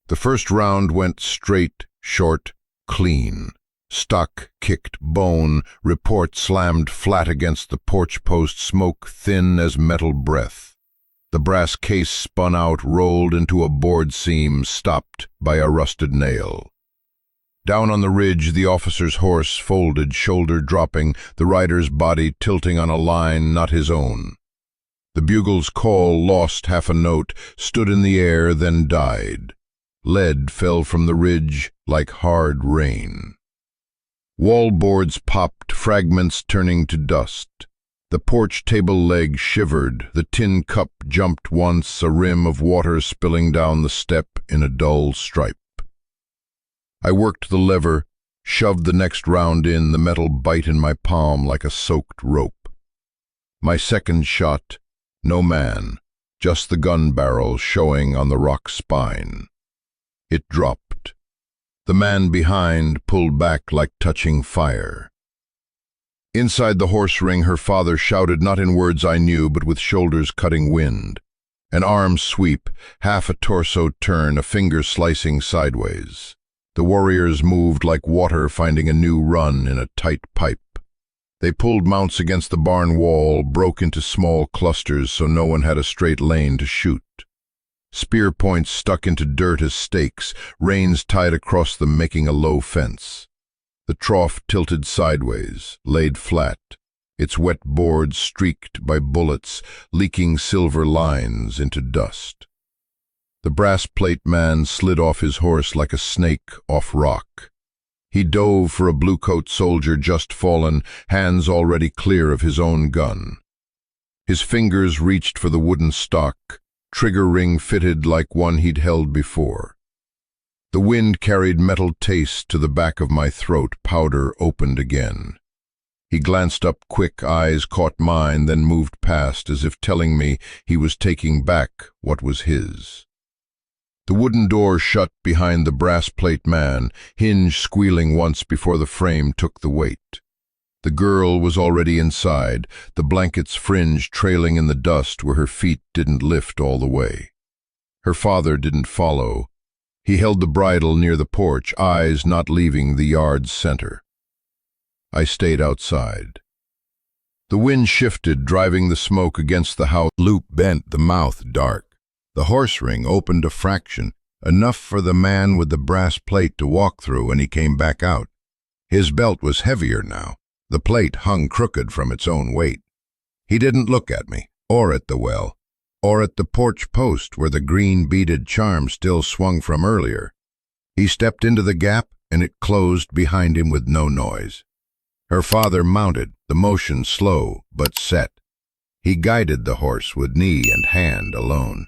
The first round went straight, short, clean. Stock kicked bone, report slammed flat against the porch post, smoke thin as metal breath. The brass case spun out, rolled into a board seam, stopped by a rusted nail. Down on the ridge, the officer's horse folded, shoulder dropping, the rider's body tilting on a line not his own. The bugle's call lost half a note, stood in the air, then died. Lead fell from the ridge like hard rain. Wall boards popped, fragments turning to dust. The porch table leg shivered, the tin cup jumped once, a rim of water spilling down the step in a dull stripe. I worked the lever, shoved the next round in, the metal bite in my palm like a soaked rope. My second shot, no man, just the gun barrel showing on the rock spine. It dropped. The man behind pulled back like touching fire. Inside the horse ring, her father shouted, not in words I knew, but with shoulders cutting wind. An arm sweep, half a torso turn, a finger slicing sideways. The warriors moved like water finding a new run in a tight pipe. They pulled mounts against the barn wall, broke into small clusters so no one had a straight lane to shoot. Spear points stuck into dirt as stakes, reins tied across them making a low fence. The trough tilted sideways, laid flat, its wet boards streaked by bullets, leaking silver lines into dust. The brass plate man slid off his horse like a snake off rock. He dove for a blue-coat soldier just fallen, hands already clear of his own gun. His fingers reached for the wooden stock, trigger ring fitted like one he'd held before. The wind carried metal taste to the back of my throat, powder opened again. He glanced up quick, eyes caught mine, then moved past as if telling me he was taking back what was his. The wooden door shut behind the brass plate man, hinge squealing once before the frame took the weight. The girl was already inside, the blanket's fringe trailing in the dust where her feet didn't lift all the way. Her father didn't follow. He held the bridle near the porch, eyes not leaving the yard's center. I stayed outside. The wind shifted, driving the smoke against the house. Loop bent, the mouth dark. The horse ring opened a fraction, enough for the man with the brass plate to walk through, and he came back out. His belt was heavier now. The plate hung crooked from its own weight. He didn't look at me, or at the well, or at the porch post where the green beaded charm still swung from earlier. He stepped into the gap, and it closed behind him with no noise. Her father mounted, the motion slow but set. He guided the horse with knee and hand alone.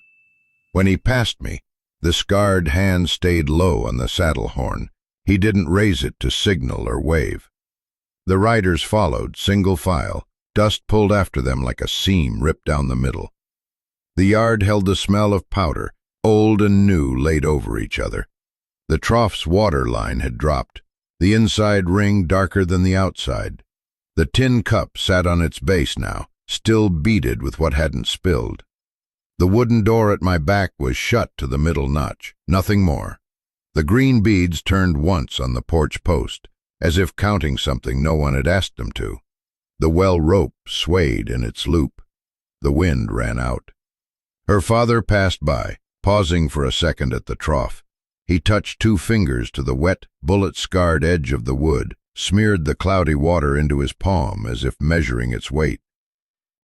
When he passed me, the scarred hand stayed low on the saddle horn. He didn't raise it to signal or wave. The riders followed, single file, dust pulled after them like a seam ripped down the middle. The yard held the smell of powder, old and new laid over each other. The trough's water line had dropped, the inside ring darker than the outside. The tin cup sat on its base now, still beaded with what hadn't spilled. The wooden door at my back was shut to the middle notch, nothing more. The green beads turned once on the porch post, as if counting something no one had asked them to. The well rope swayed in its loop. The wind ran out. Her father passed by, pausing for a second at the trough. He touched 2 fingers to the wet, bullet-scarred edge of the wood, smeared the cloudy water into his palm as if measuring its weight.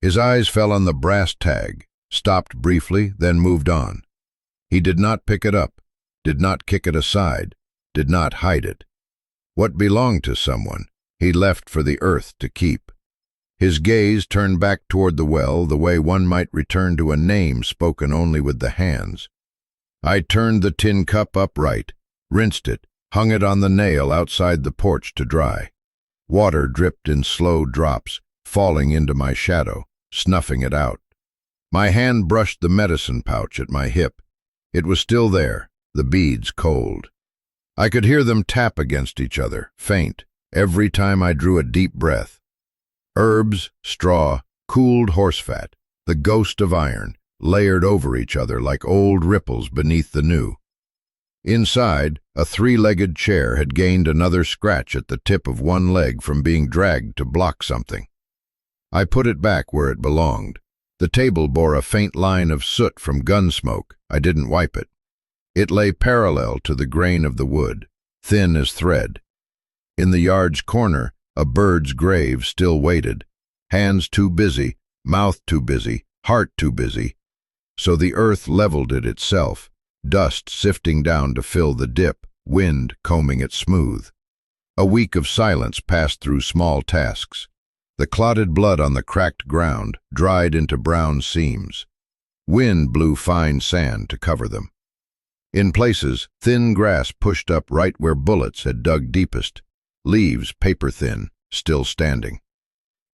His eyes fell on the brass tag, stopped briefly, then moved on. He did not pick it up, did not kick it aside, did not hide it. What belonged to someone, he left for the earth to keep. His gaze turned back toward the well the way one might return to a name spoken only with the hands. I turned the tin cup upright, rinsed it, hung it on the nail outside the porch to dry. Water dripped in slow drops, falling into my shadow, snuffing it out. My hand brushed the medicine pouch at my hip. It was still there, the beads cold. I could hear them tap against each other, faint, every time I drew a deep breath. Herbs, straw, cooled horse fat, the ghost of iron, layered over each other like old ripples beneath the new. Inside, a 3-legged chair had gained another scratch at the tip of one leg from being dragged to block something. I put it back where it belonged. The table bore a faint line of soot from gun smoke. I didn't wipe it. It lay parallel to the grain of the wood, thin as thread. In the yard's corner, a bird's grave still waited, hands too busy, mouth too busy, heart too busy. So the earth leveled it itself, dust sifting down to fill the dip, wind combing it smooth. A week of silence passed through small tasks. The clotted blood on the cracked ground dried into brown seams. Wind blew fine sand to cover them. In places, thin grass pushed up right where bullets had dug deepest, leaves paper-thin, still standing.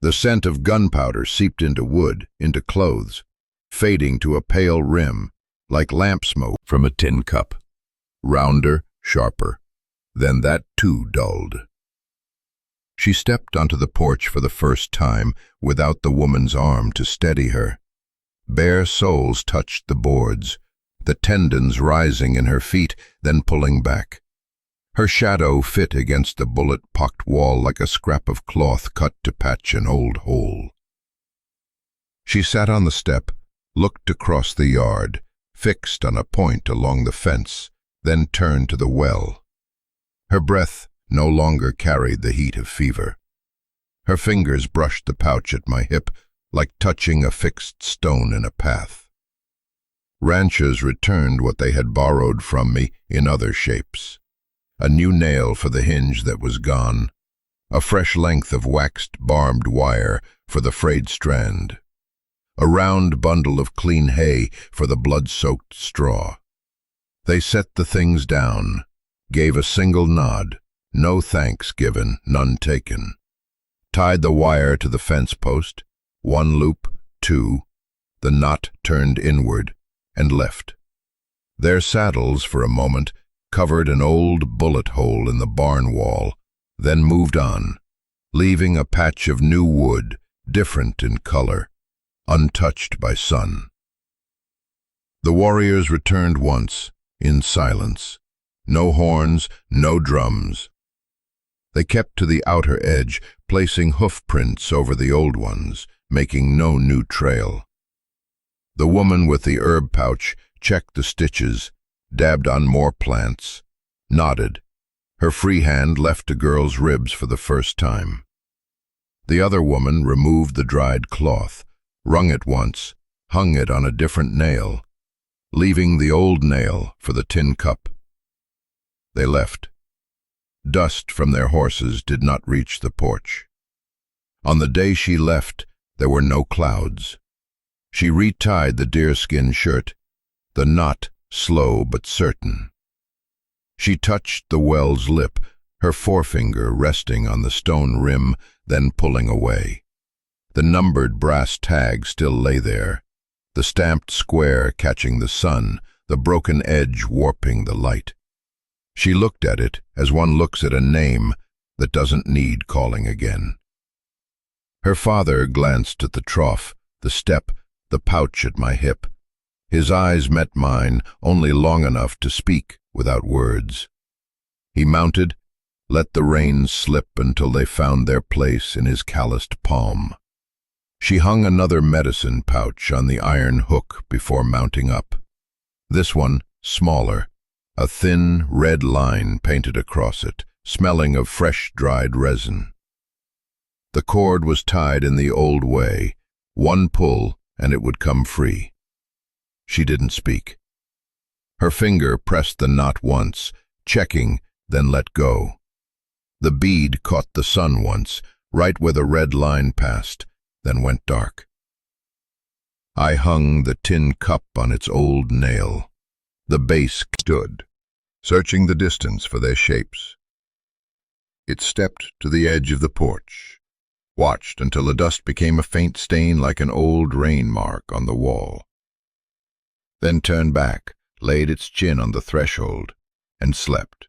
The scent of gunpowder seeped into wood, into clothes, fading to a pale rim, like lamp smoke from a tin cup. Rounder, sharper. Then that too dulled. She stepped onto the porch for the first time, without the woman's arm to steady her. Bare soles touched the boards, the tendons rising in her feet, then pulling back. Her shadow fit against the bullet-pocked wall like a scrap of cloth cut to patch an old hole. She sat on the step, looked across the yard, fixed on a point along the fence, then turned to the well. Her breath no longer carried the heat of fever. Her fingers brushed the pouch at my hip, like touching a fixed stone in a path. Ranchers returned what they had borrowed from me in other shapes. A new nail for the hinge that was gone, a fresh length of waxed barbed wire for the frayed strand, a round bundle of clean hay for the blood-soaked straw. They set the things down, gave a single nod, no thanks given, none taken, tied the wire to the fence post, 1 loop, 2, the knot turned inward, and left. Their saddles, for a moment, covered an old bullet hole in the barn wall, then moved on. leaving a patch of new wood, different in color, untouched by sun. The warriors returned once, in silence. No horns, no drums. They kept to the outer edge, placing hoof prints over the old ones, making no new trail. The woman with the herb pouch checked the stitches, dabbed on more plants, nodded. Her free hand left a girl's ribs for the first time. The other woman removed the dried cloth, wrung it once, hung it on a different nail, leaving the old nail for the tin cup. They left. Dust from their horses did not reach the porch. On the day she left, there were no clouds. She retied the deerskin shirt, the knot slow but certain. She touched the well's lip, her forefinger resting on the stone rim, then pulling away. The numbered brass tag still lay there, the stamped square catching the sun, the broken edge warping the light. She looked at it as one looks at a name that doesn't need calling again. Her father glanced at the trough, the step, the pouch at my hip. His eyes met mine only long enough to speak without words. He mounted, let the reins slip until they found their place in his calloused palm. She hung another medicine pouch on the iron hook before mounting up. This one, smaller, a thin red line painted across it, smelling of fresh dried resin. The cord was tied in the old way, one pull and it would come free. She didn't speak. Her finger pressed the knot once, checking, then let go. The bead caught the sun once, right where the red line passed, then went dark. I hung the tin cup on its old nail. The base stood, searching the distance for their shapes. It stepped to the edge of the porch, watched until the dust became a faint stain like an old rain mark on the wall. Then turned back, laid its chin on the threshold, and slept.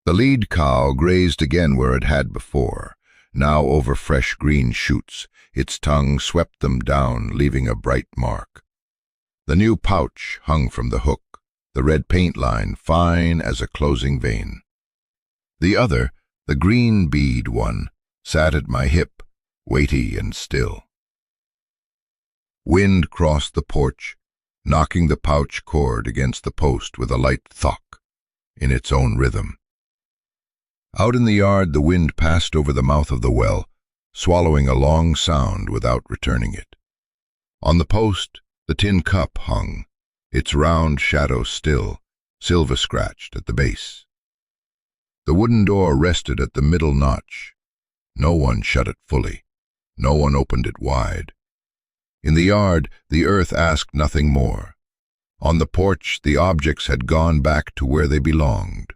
The lead cow grazed again where it had before, now over fresh green shoots. Its tongue swept them down, leaving a bright mark. The new pouch hung from the hook, the red paint line fine as a closing vein. The other, the green bead one, sat at my hip, weighty and still. Wind crossed the porch, knocking the pouch cord against the post with a light thock in its own rhythm. Out in the yard the wind passed over the mouth of the well, swallowing a long sound without returning it. On the post the tin cup hung, its round shadow still, silver-scratched at the base. The wooden door rested at the middle notch. No one shut it fully. No one opened it wide. In the yard, the earth asked nothing more. On the porch, the objects had gone back to where they belonged.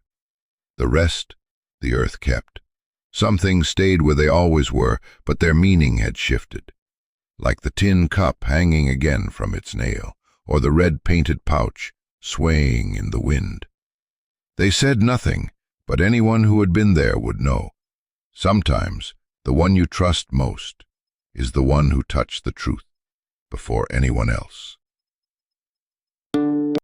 The rest, the earth kept. Some things stayed where they always were, but their meaning had shifted, like the tin cup hanging again from its nail, or the red-painted pouch swaying in the wind. They said nothing, but anyone who had been there would know. Sometimes the one you trust most is the one who touched the truth before anyone else.